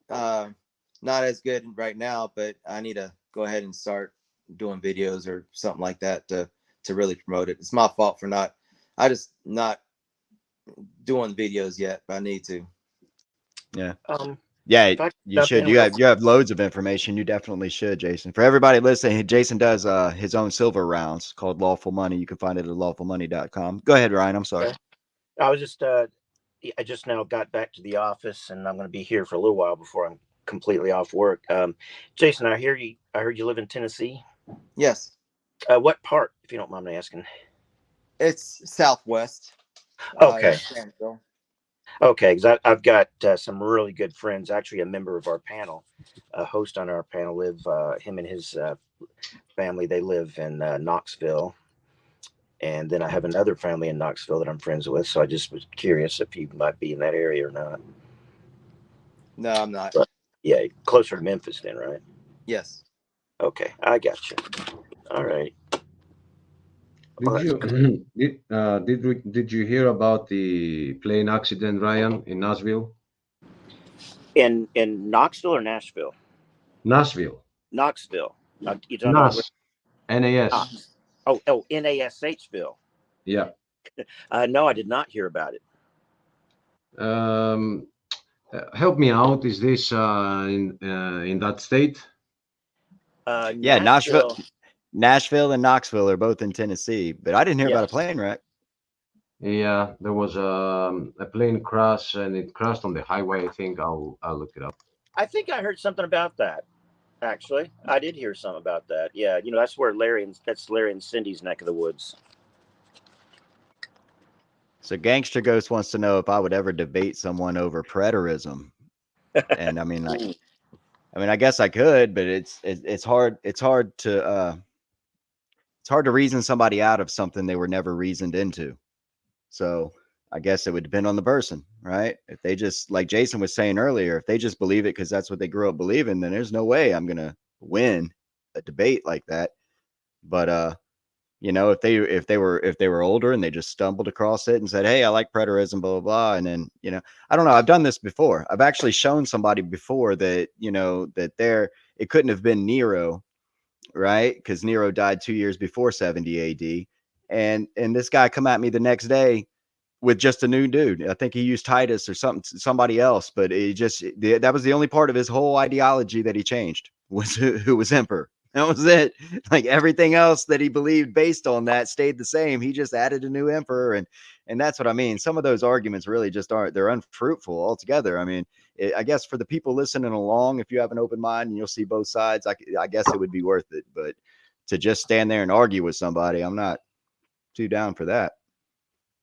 not as good right now, but I need to go ahead and start doing videos or something like that to really promote it. It's my fault for not doing videos yet, but I need to. Yeah. If I Yeah, could you jump should. in You real have loads of information. You definitely should, Jason. For everybody listening, Jason does his own silver rounds called Lawful Money. You can find it at lawfulmoney.com. Go ahead, Ryan. I'm sorry. Okay. I was just I just now got back to the office, and I'm going to be here for a little while before I'm completely off work. Jason, I heard you live in Tennessee. Yes, What part, if you don't mind me asking? it's Southwest. Okay. Shanksville. Okay, because I've got some really good friends. Actually, a member of our panel, a host on our panel, him and his family. They live in Knoxville, and then I have another family in Knoxville that I'm friends with. So I just was curious if you might be in that area or not. No, I'm not. But yeah, closer to Memphis, then, right? Yes. Okay, I got you. All right. Well, Did you hear about the plane accident, Ryan, in Nashville? in Knoxville or Nashville? Nashville. Knoxville. You talking about NAS. Knox? Oh, NASHville. Yeah. No, I did not hear about it. Help me out. Is this in that state? Yeah, Nashville and Knoxville are both in Tennessee, but I didn't hear about a plane wreck. Yeah, there was a plane crash, and it crashed on the highway. I think I'll look it up. I think I heard something about that. Actually, I did hear something about that. Yeah, that's where that's Larry and Cindy's neck of the woods. So Gangster Ghost wants to know if I would ever debate someone over preterism. And I mean, I guess I could, but it's hard. It's hard to reason somebody out of something they were never reasoned into. So I guess it would depend on the person, right? If they just, like Jason was saying earlier, if they just believe it because that's what they grew up believing, then there's no way I'm gonna win a debate like that. But if they were older and they just stumbled across it and said, "Hey, I like preterism, blah blah blah," and then I don't know. I've done this before. I've actually shown somebody before that it couldn't have been Nero, right? Because Nero died 2 years before 70 AD, and this guy come at me the next day with just a new dude. I think he used Titus or somebody else, but that was the only part of his whole ideology that he changed was who was emperor. That was it. Like everything else that he believed based on that stayed the same. He just added a new emperor, and that's what I mean. Some of those arguments really just they're unfruitful altogether. I mean, I guess for the people listening along, if you have an open mind and you'll see both sides, I guess it would be worth it. But to just stand there and argue with somebody, I'm not too down for that.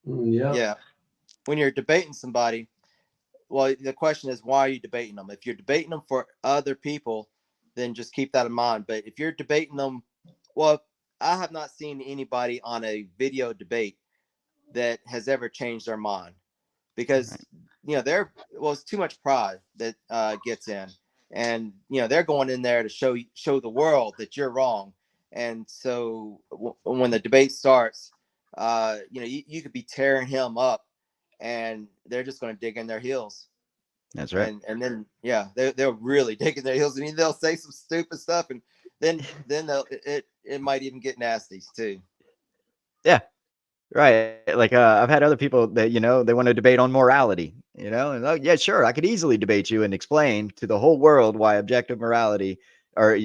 Yeah. When you're debating somebody, well, the question is, why are you debating them? If you're debating them for other people, then just keep that in mind. But if you're debating them, well, I have not seen anybody on a video debate that has ever changed their mind, because it's too much pride that gets in, and they're going in there to show the world that you're wrong. And so when the debate starts, you could be tearing him up, and they're just going to dig in their heels. That's right. And then they're really digging their heels, and they'll say some stupid stuff, and then it might even get nasty too. Yeah. Right. Like I've had other people that they want to debate on morality, and yeah, sure, I could easily debate you and explain to the whole world why objective morality, or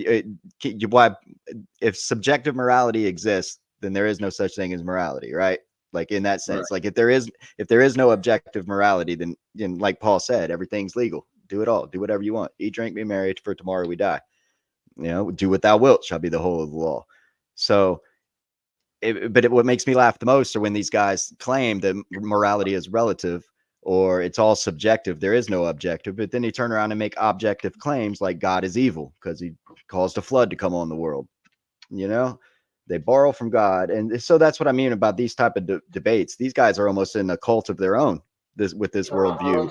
why, if subjective morality exists, then there is no such thing as morality, right? Like in that sense, right. Like if there is no objective morality, then like Paul said, everything's legal. Do it all. Do whatever you want. Eat, drink, be merry, for tomorrow we die. Do what thou wilt shall be the whole of the law. So what makes me laugh the most are when these guys claim that morality is relative or it's all subjective. There is no objective, but then they turn around and make objective claims like God is evil because he caused a flood to come on the world. You know, they borrow from God. And so that's what I mean about these type of debates. These guys are almost in a cult of their own with this worldview.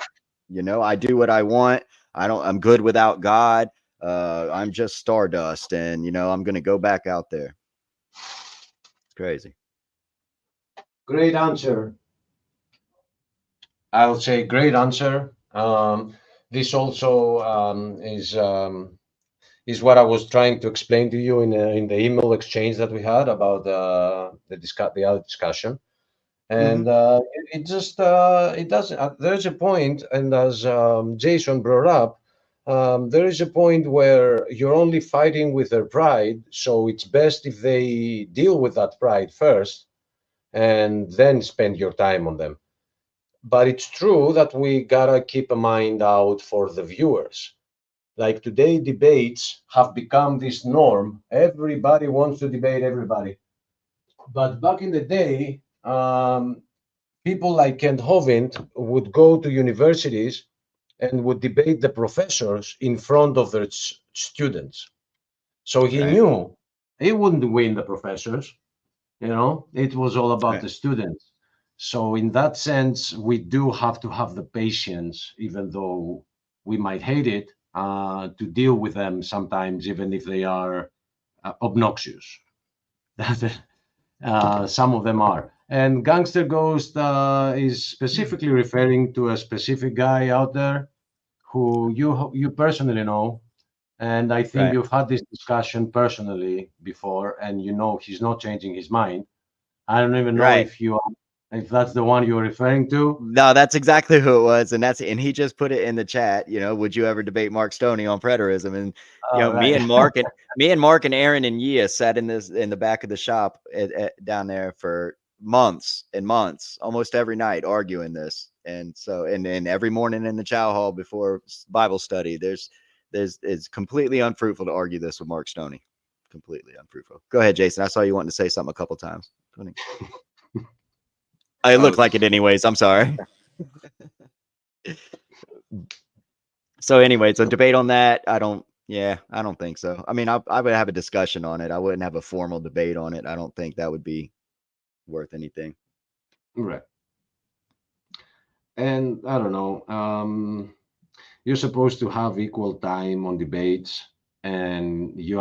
You know, I do what I want. I'm good without God. I'm just stardust. And, you know, I'm going to go back out there. It's crazy. Great answer. I'll say great answer. This also is what I was trying to explain to you in the email exchange that we had about the other discussion. And it just it doesn't. There's a point, and as Jason brought up, there is a point where you're only fighting with their pride. So it's best if they deal with that pride first, and then spend your time on them. But it's true that we gotta keep a mind out for the viewers. Like today, debates have become this norm. Everybody wants to debate everybody. But back in the day, people like Kent Hovind would go to universities and would debate the professors in front of their students. So he knew he wouldn't win the professors. You know, it was all about the students. So in that sense, we do have to have the patience, even though we might hate it, to deal with them sometimes, even if they are obnoxious. Some of them are. And Gangster Ghost is specifically referring to a specific guy out there who you personally know. And I think you've had this discussion personally before, and you know he's not changing his mind. I don't even know if that's the one you're referring to. No, that's exactly who it was, and he just put it in the chat. You know, would you ever debate Mark Stoney on preterism? And you know, me and Mark and Aaron and Yia sat in the back of the shop down there for months and months, almost every night, arguing this. And so, and every morning in the chow hall before Bible study, it's completely unfruitful to argue this with Mark Stoney. Completely unfruitful. Go ahead, Jason. I saw you wanting to say something a couple times. I look like it anyways. I'm sorry. So anyway, so debate on that. I don't think so. I mean, I would have a discussion on it. I wouldn't have a formal debate on it. I don't think that would be worth anything. Right. And I don't know. You're supposed to have equal time on debates, and you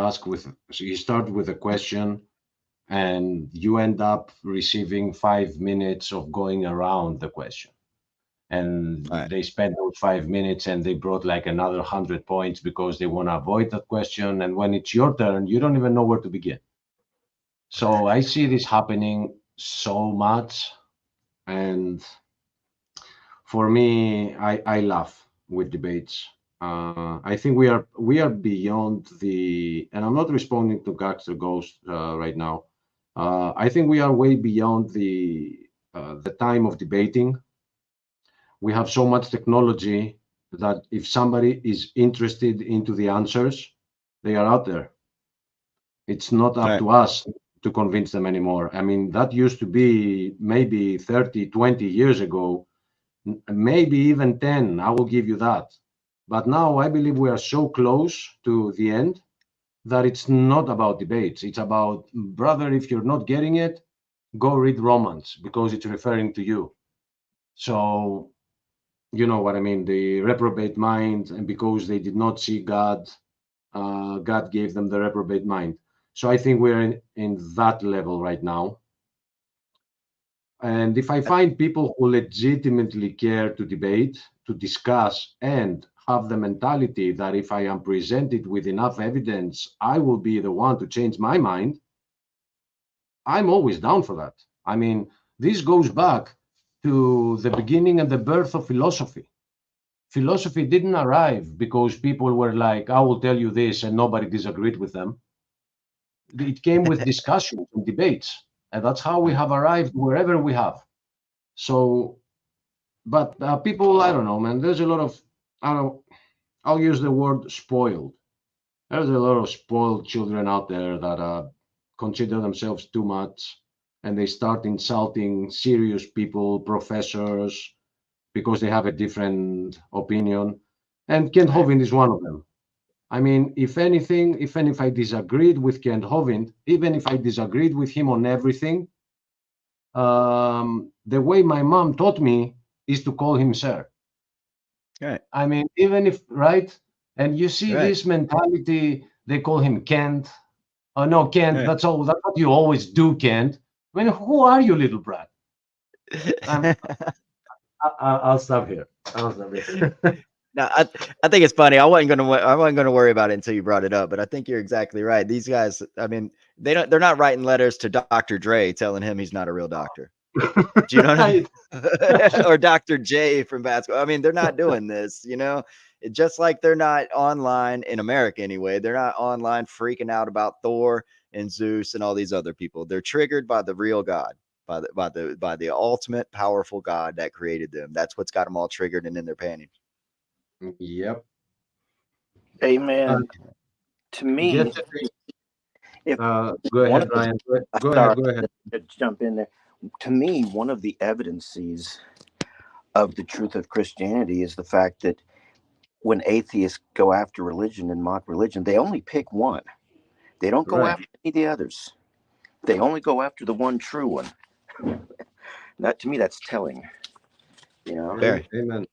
start with a question, and you end up receiving 5 minutes of going around the question. And they spent those 5 minutes and they brought like another 100 points because they want to avoid that question. And when it's your turn, you don't even know where to begin. So I see this happening so much. And for me, I laugh with debates. I think we are beyond and I'm not responding to Gangster Ghost right now. I think we are way beyond the time of debating. We have so much technology that if somebody is interested into the answers, they are out there. It's not up to us to convince them anymore. I mean, that used to be maybe 30, 20 years ago, maybe even 10. I will give you that. But now I believe we are so close to the end that it's not about debates. It's about, brother, if you're not getting it, go read Romans because it's referring to you. So, you know what I mean? The reprobate mind, and because they did not see God, God gave them the reprobate mind. So I think we're in that level right now. And if I find people who legitimately care to debate, to discuss, and have the mentality that if I am presented with enough evidence, I will be the one to change my mind, I'm always down for that. I mean, this goes back to the beginning and the birth of philosophy. Philosophy didn't arrive because people were like, I will tell you this, and nobody disagreed with them. It came with discussions and debates, and that's how we have arrived wherever we have. So, but people, I don't know, man, there's a lot of, I'll use the word spoiled. There's a lot of spoiled children out there that consider themselves too much. and they start insulting serious people, professors, because they have a different opinion. And Kent Hovind is one of them. I mean, if anything, even if I disagreed with Kent Hovind, even if I disagreed with him on everything, the way my mom taught me is to call him sir. Right. I mean, even if, right? And you see Right. this mentality, they call him Kent. Oh, no, Kent, Right. that's all. That's what you always do, Kent. I mean, who are you, little brat? I'll stop here. No, I think it's funny. I wasn't gonna worry about it until you brought it up, but I think you're exactly right. These guys, I mean, they're not writing letters to Dr. Dre telling him he's not a real doctor. Do you know what I mean? Or Dr. J from basketball. I mean, they're not doing this, you know. Just like they're not online in America anyway. They're not online freaking out about Thor and Zeus and all these other people. They're triggered by the real God, by the ultimate powerful God that created them. That's what's got them all triggered and in their panties. Yep. Amen. To me, Yesterday, if go one ahead, of the- Ryan. Go sorry, ahead. to jump in there. To me, one of the evidences of the truth of Christianity is the fact that when atheists go after religion and mock religion, they only pick one. They don't go Right. after any of the others. They only go after the one true one. That, to me, that's telling. You know. Very. Amen.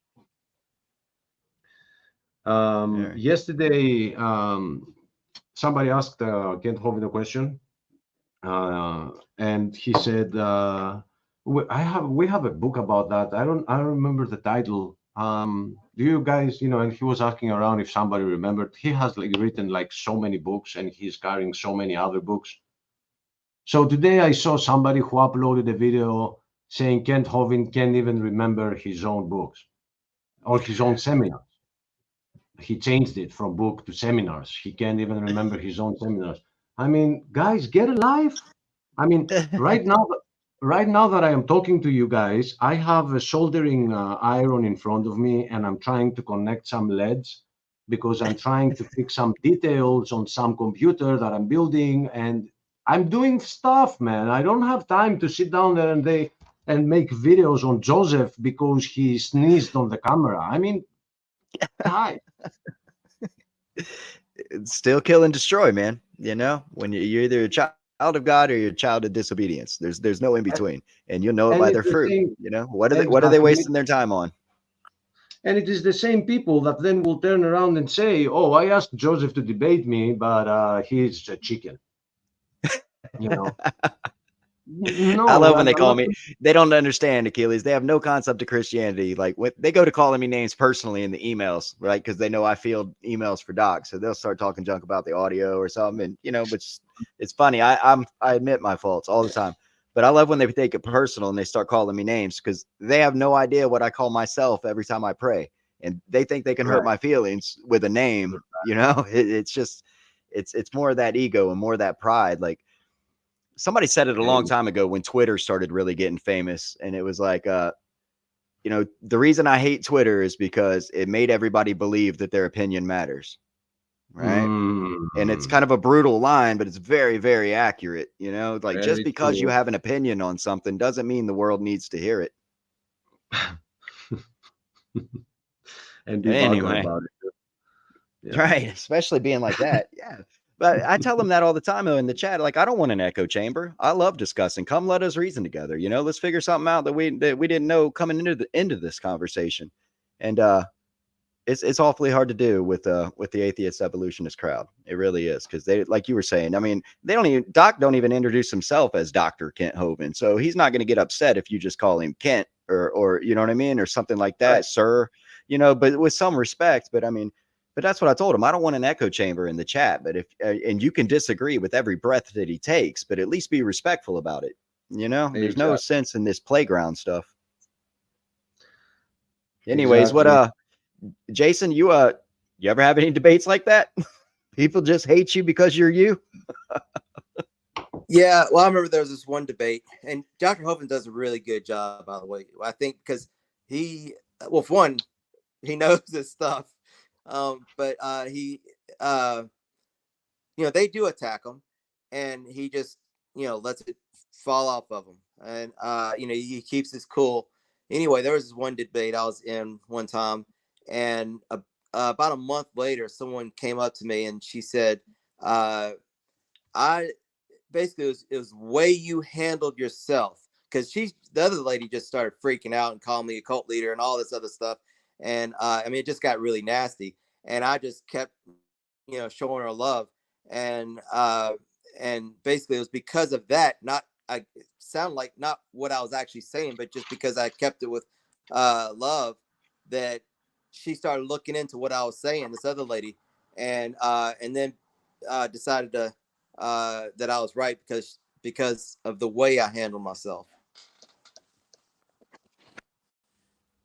Very. Yesterday, somebody asked Kent Hovind a question, and he said, "We have a book about that. I don't remember the title. Do you guys, you know?" And he was asking around if somebody remembered. He has written so many books, and he's carrying so many other books. So today I saw somebody who uploaded a video saying Kent Hovind can't even remember his own books or his own seminars. He changed it from book to seminars. He can't even remember his own seminars. I mean, guys, get a life. I mean, right now that I am talking to you guys, I have a soldering iron in front of me, and I'm trying to connect some LEDs because I'm trying to fix some details on some computer that I'm building, and I'm doing stuff, man. I don't have time to sit down there and make videos on Joseph because he sneezed on the camera. I mean, guys. Still kill and destroy, man. You know, when you're either a child of God or you're a child of disobedience. There's no in between, and you'll know it And by it's their the fruit. same- You know, what are they wasting their time on? And it is the same people that then will turn around and say, "Oh, I asked Joseph to debate me, but he's a chicken." You know. No, I love when they I'm call not- me. They don't understand, Achilles. They have no concept of Christianity. Like when they go to calling me names personally in the emails, right? Because they know I field emails for docs, so they'll start talking junk about the audio or something. And you know, but it's funny. I admit my faults all the time, but I love when they take it personal and they start calling me names because they have no idea what I call myself every time I pray, and they think they can hurt my feelings with a name. You know, it's just it's more of that ego and more of that pride. Like somebody said it a long time ago when Twitter started really getting famous, and it was like, you know, the reason I hate Twitter is because it made everybody believe that their opinion matters, right? And it's kind of a brutal line, but it's very, very accurate. You know, like just Very because you true. have an opinion on something doesn't mean the world needs to hear it. And be Anyway. vulgar about it. Yeah. Right, especially being like that. Yeah. But I tell them that all the time though in the chat. Like, I don't want an echo chamber. I love discussing. Come let us reason together. You know, let's figure something out that we didn't know coming into this conversation. And it's awfully hard to do with the atheist evolutionist crowd. It really is, because they, like you were saying, I mean, Doc don't even introduce himself as Dr. Kent Hovind. So he's not going to get upset if you just call him Kent or you know what I mean, or something like that, right, sir. You know, but with some respect. But I mean, but that's what I told him. I don't want an echo chamber in the chat. But if and you can disagree with every breath that he takes, but at least be respectful about it. You know, there's no sense in this playground stuff. Anyways, what Jason, you ever have any debates like that? People just hate you because you're you? Yeah, well, I remember there was this one debate, and Dr. Hovind does a really good job, by the way. I think because well, for one, he knows his stuff, but he, you know, they do attack him, and he just, you know, lets it fall off of him, and he keeps his cool. Anyway, there was this one debate I was in one time, and about a month later, someone came up to me and she said, "I basically it was way you handled yourself." Because the other lady just started freaking out and calling me a cult leader and all this other stuff, and it just got really nasty. And I just kept, showing her love, and basically it was because of that. Not I sound like not what I was actually saying, but just because I kept it with love, that she started looking into what I was saying. This other lady, and then decided to that I was right because of the way I handle myself.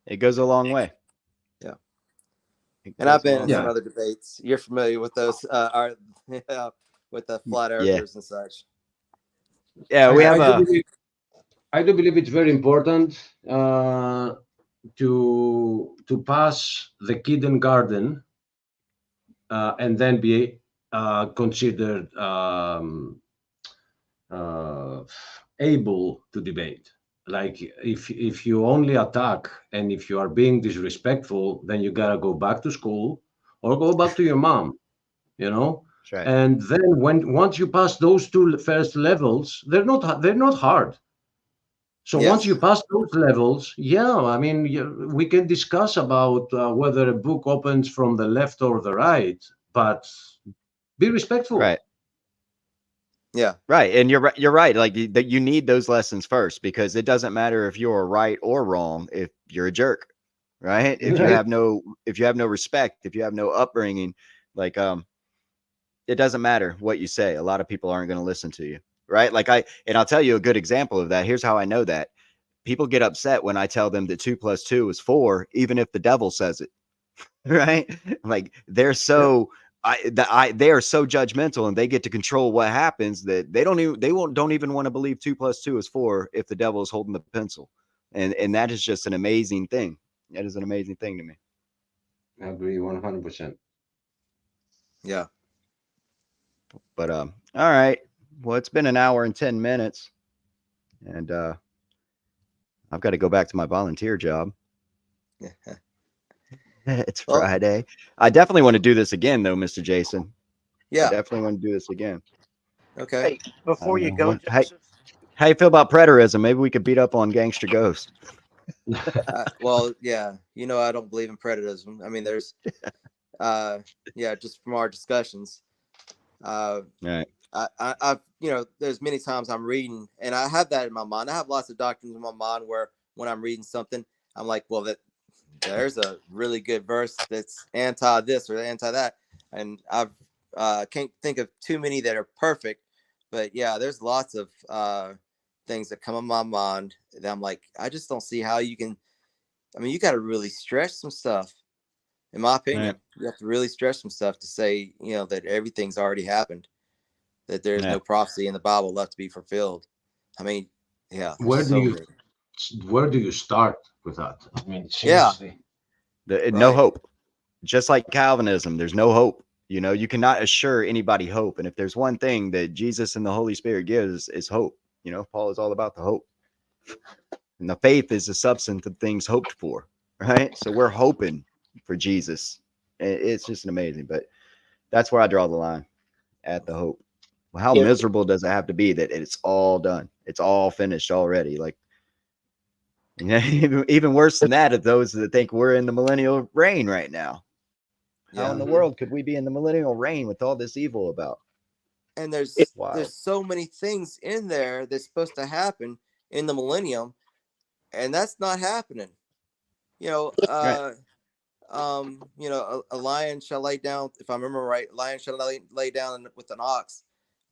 It goes a long way. Yeah. It And I've goes a been long in some way. other debates. You're familiar with those, with the flat Yeah. earthers and such. Yeah, we have I do believe it's very important to pass the kindergarten and then be considered able to debate. Like if you only attack and if you are being disrespectful, then you gotta go back to school or go back to your mom, you know. that's right. And then once you pass those two first levels, they're not hard. So Yes. once you pass those levels, yeah, I mean, we can discuss about whether a book opens from the left or the right, but be respectful. Right. Yeah. Right. And you're right. Like that you need those lessons first, because it doesn't matter if you're right or wrong if you're a jerk. Right. If you Right. have no respect, if you have no upbringing, like it doesn't matter what you say. A lot of people aren't going to listen to you. Right. Like I'll tell you a good example of that. Here's how I know that. People get upset when I tell them that 2 + 2 is 4, even if the devil says it. Right. Like they're so they are so judgmental, and they get to control what happens, that they don't even want to believe 2 + 2 is 4 if the devil is holding the pencil. And that is just an amazing thing. That is an amazing thing to me. I agree 100%. Yeah. But all right. Well, it's been an hour and 10 minutes, and I've got to go back to my volunteer job. It's Well, Friday. I definitely want to do this again, though, Mr. Jason. I yeah. definitely want to do this again. Okay. Hey, before you go, Hey, Joseph, how you feel about preterism? Maybe we could beat up on Gangster Ghost. Well, yeah. I don't believe in preterism. I mean, there's, just from our discussions, Right. I've there's many times I'm reading, and I have that in my mind. I have lots of doctrines in my mind where when I'm reading something, I'm like, well, there's a really good verse that's anti this or anti that, and I've can't think of too many that are perfect, but yeah, there's lots of things that come in my mind that I'm like, I just don't see how you can. I mean, you got to really stretch some stuff. In my opinion, Right. you have to really stretch some stuff to say, that everything's already happened, that there's Yeah. no prophecy in the Bible left to be fulfilled. I mean, yeah. Where there's do so you many. where do you start with that? I mean, Yeah. seriously. No Right. hope. Just like Calvinism, there's no hope. You cannot assure anybody hope. And if there's one thing that Jesus and the Holy Spirit gives, is hope. Paul is all about the hope. And the faith is the substance of things hoped for. Right. So we're hoping for Jesus. It's just amazing. But that's where I draw the line, at the hope. Well, how Yeah. miserable does it have to be that it's all done? It's all finished already. Like, even worse than that, of those that think we're in the millennial reign right now. How in the world could we be in the millennial reign with all this evil about? And there's Wow. so many things in there that's supposed to happen in the millennium, and that's not happening. Right. A lion shall lay down, if I remember right, lion shall lay down with an ox,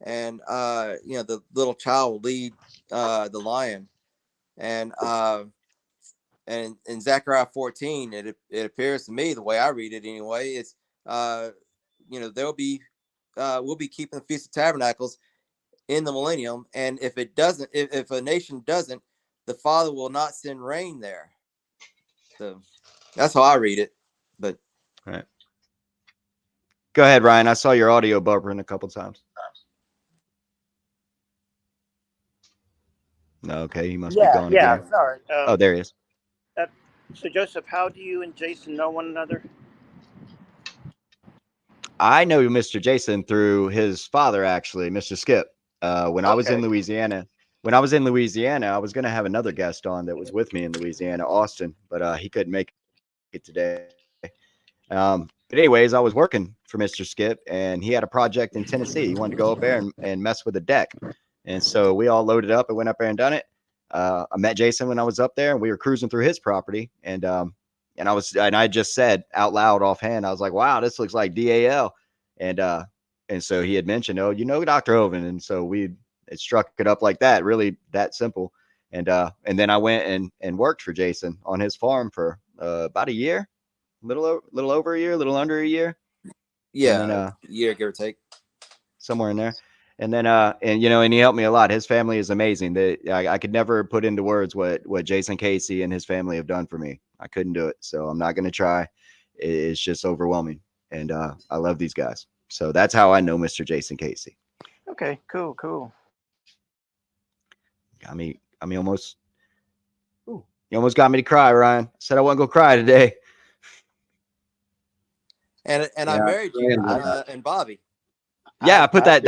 and the little child will lead the lion, and in Zechariah 14, it appears to me, the way I read it anyway, is we'll be keeping the Feast of Tabernacles in the millennium, and if it doesn't, if a nation doesn't, the Father will not send rain there. So that's how I read it. But Right. Go ahead, Ryan. I saw your audio bubbling a couple times. No, okay, he must be Yeah, gone yeah. again. Sorry. Oh, there he is. So Joseph, how do you and Jason know one another? I know Mr. Jason through his father, actually, Mr. Skip. When I was in Okay. Louisiana, I was going to have another guest on that was with me in Louisiana, Austin, but he couldn't make it today. But anyways, I was working for Mr. Skip, and he had a project in Tennessee. He wanted to go up there and mess with the deck. And so we all loaded up and went up there and done it. I met Jason when I was up there, and we were cruising through his property. And I just said out loud offhand, I was like, wow, this looks like DAL. And so he had mentioned, oh, you know, Dr. Hovind. And so it struck it up like that, really that simple. And then I went and worked for Jason on his farm for about a year, little over a year, a little under a year. Yeah, And then, year give or take. somewhere in there. And then and you know, and he helped me a lot. His family is amazing. I could never put into words what Jason Casey and his family have done for me. I couldn't do it. So I'm not going to try. It's just overwhelming. And I love these guys. So that's how I know Mr. Jason Casey. Okay, cool. Got me almost. Ooh, you almost got me to cry, Ryan. Said I wasn't gonna cry today. And I married you and Bobby. Yeah, I put that.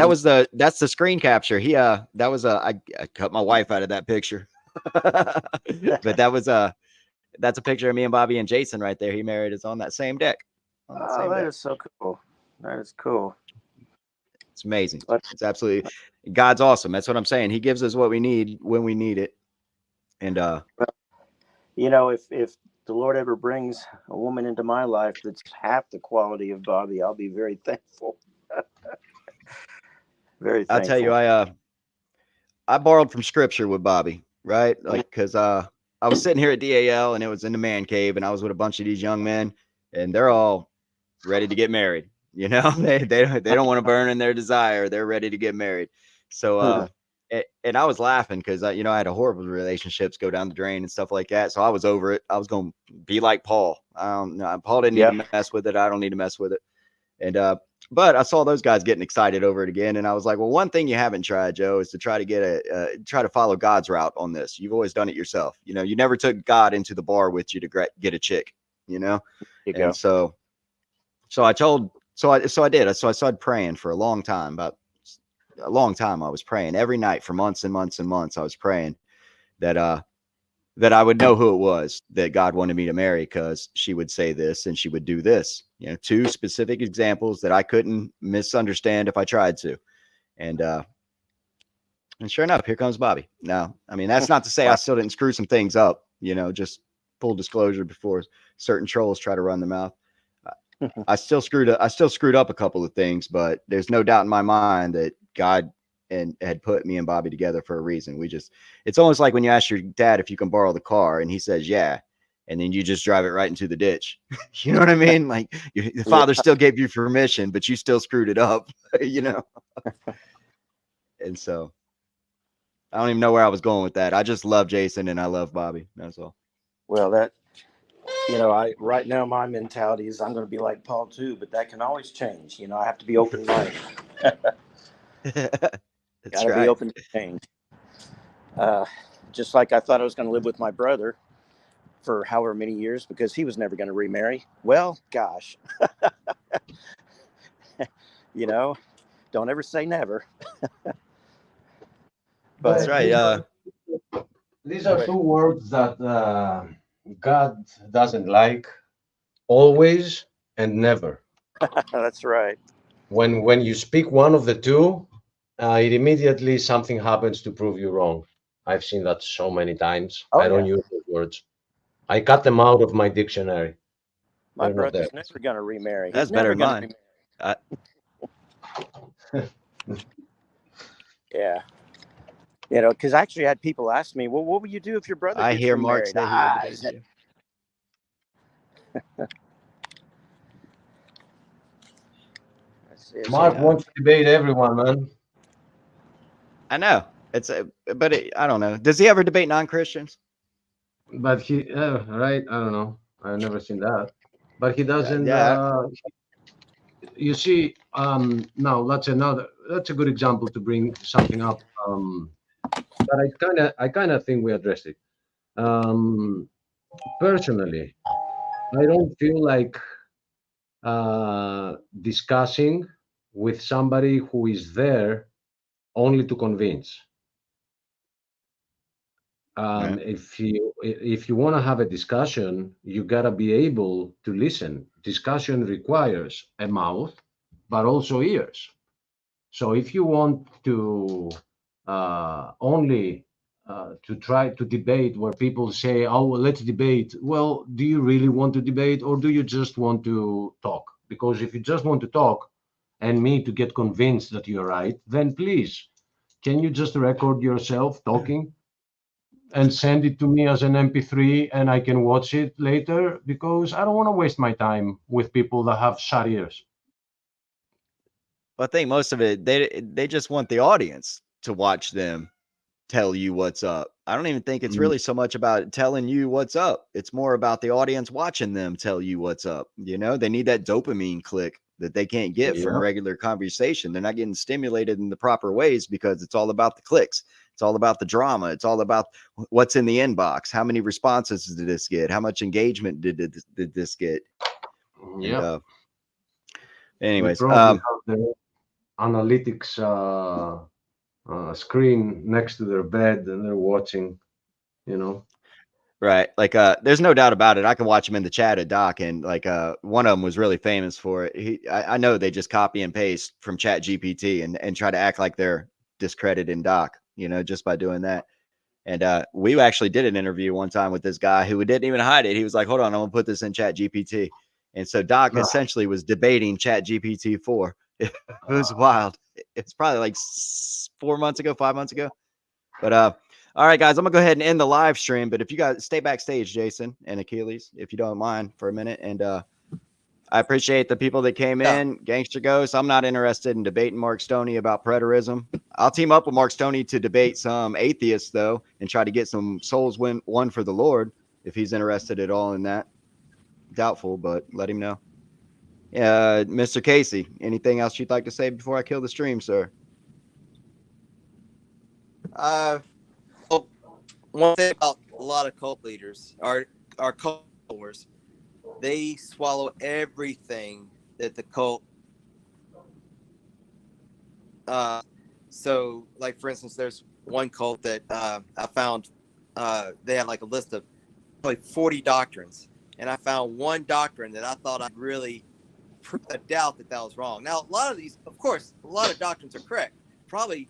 That's the screen capture. I cut my wife out of that picture. But that's a picture of me and Bobby and Jason right there. He married us on that same deck. That is so cool. That is cool. It's amazing. It's absolutely, God's awesome. That's what I'm saying. He gives us what we need when we need it. And you know, if the Lord ever brings a woman into my life that's half the quality of Bobby, I'll be very thankful. Very thankful. I'll tell you, I borrowed from scripture with Bobby, right? Like, because I was sitting here at DAL and it was in the man cave, and I was with a bunch of these young men, and they're all ready to get married. You know, they don't want to burn in their desire. They're ready to get married. So and I was laughing because I had a horrible relationships go down the drain and stuff like that. So I was over it. I was going to be like Paul. I don't know. Paul didn't need to mess with it. I don't need to mess with it. And but I saw those guys getting excited over it again, and I was like, well, one thing you haven't tried, Joe, is to try to follow God's route on this. You've always done it yourself. You know, you never took God into the bar with you to get a chick. You know, and so I did. So I started praying for a long time. I was praying every night for months and months and months. I was praying that I would know who it was that God wanted me to marry, because she would say this and she would do this. You know, two specific examples that I couldn't misunderstand if I tried to. And sure enough, here comes Bobby. Now, I mean, that's not to say I still didn't screw some things up, you know, just full disclosure before certain trolls try to run their mouth. I still screwed up a couple of things, but there's no doubt in my mind that God had put me and Bobby together for a reason. It's almost like when you ask your dad if you can borrow the car and he says, yeah. And then you just drive it right into the ditch. You know what I mean? Like, the father still gave you permission, but you still screwed it up, you know? And so I don't even know where I was going with that. I just love Jason and I love Bobby. That's all. Well, right now my mentality is I'm going to be like Paul too, but that can always change. You know, I have to be open-minded. That's Gotta right. be open to change. Just like I thought I was going to live with my brother for however many years because he was never going to remarry. Well, gosh, you know, don't ever say never. That's right. These are two words that God doesn't like: always and never. That's right. When you speak one of the two, it immediately something happens to prove you wrong. I've seen that so many times. I don't use those words. I cut them out of my dictionary. My brother's never going to remarry. That's better than mine. Yeah. You know, because I actually had people ask me, well, what would you do if your brother I gets hear remarried? Mark say Mark wants to debate everyone, man. I know. I don't know. Does he ever debate non-Christians? But right? I don't know. I've never seen that. But he doesn't. You see, now that's a good example to bring something up. but I kind of think we addressed it. Personally, I don't feel like discussing with somebody who is there only to convince. Right. If you want to have a discussion, you gotta be able to listen. Discussion requires a mouth, but also ears. So if you want to only to try to debate where people say, "Oh, well, let's debate," well, do you really want to debate, or do you just want to talk? Because if you just want to talk and me to get convinced that you're right, then please, can you just record yourself talking and send it to me as an MP3 and I can watch it later? Because I don't want to waste my time with people that have shut ears. I think most of it, they just want the audience to watch them tell you what's up. I don't even think it's Mm. really so much about telling you what's up. It's more about the audience watching them tell you what's up. You know, they need that dopamine click that they can't get from Yeah. regular conversation. They're not getting stimulated in the proper ways because it's all about the clicks. It's all about the drama. It's all about what's in the inbox. How many responses did this get? How much engagement did this get? And Yeah. They anyways, probably have the analytics screen next to their bed and they're watching, you know. right. Like, there's no doubt about it. I can watch him in the chat at Doc, and like, one of them was really famous for it. I know they just copy and paste from Chat GPT and try to act like they're discrediting Doc, you know, just by doing that. And we actually did an interview one time with this guy who didn't even hide it. He was like, "Hold on, I'm gonna put this in Chat GPT." And so Doc Ah. essentially was debating Chat GPT 4. It was wild. It's probably like 4 months ago, 5 months ago. But all right, guys, I'm gonna go ahead and end the live stream. But if you guys stay backstage, Jason and Achilles, if you don't mind for a minute, and I appreciate the people that came in. Gangster Ghost, I'm not interested in debating Mark Stoney about preterism. I'll team up with Mark Stoney to debate some atheists, though, and try to get some souls won for the Lord if he's interested at all in that. Doubtful, but let him know. Mr. Casey, anything else you'd like to say before I kill the stream, sir? Well, one thing about a lot of cult leaders are cult followers. They swallow everything that the cult. So, like for instance, there's one cult that I found. They had like a list of probably 40 doctrines, and I found one doctrine that I thought I'd really prove a doubt that was wrong. Now, a lot of these, of course, a lot of doctrines are correct. Probably,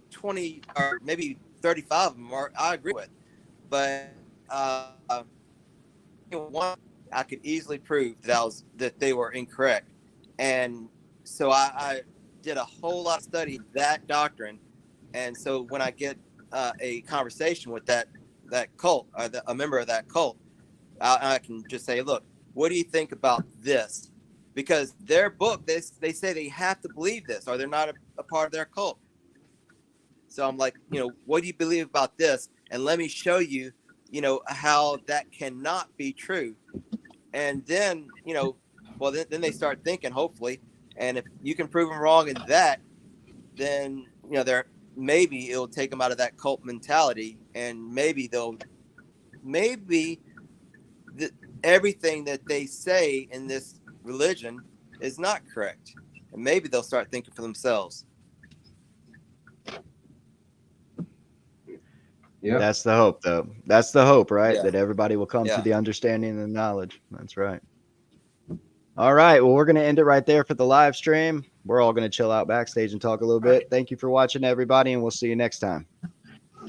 20 or maybe 35 of them I agree with, but one I could easily prove that they were incorrect, and so I did a whole lot of study of that doctrine, and so when I get a conversation with that cult or a member of that cult, I can just say, look, what do you think about this? Because their book, they say they have to believe this or they're not a part of their cult. So I'm like, what do you believe about this? And let me show you, how that cannot be true. And then, well, then they start thinking, hopefully. And if you can prove them wrong in that, then, maybe it'll take them out of that cult mentality. And maybe everything that they say in this religion is not correct. And maybe they'll start thinking for themselves. Yeah. That's the hope, though. That's the hope, right? Yeah. That everybody will come Yeah. to the understanding and the knowledge. That's right. All right. Well, we're going to end it right there for the live stream. We're all going to chill out backstage and talk a little bit. Thank you for watching, everybody, and we'll see you next time.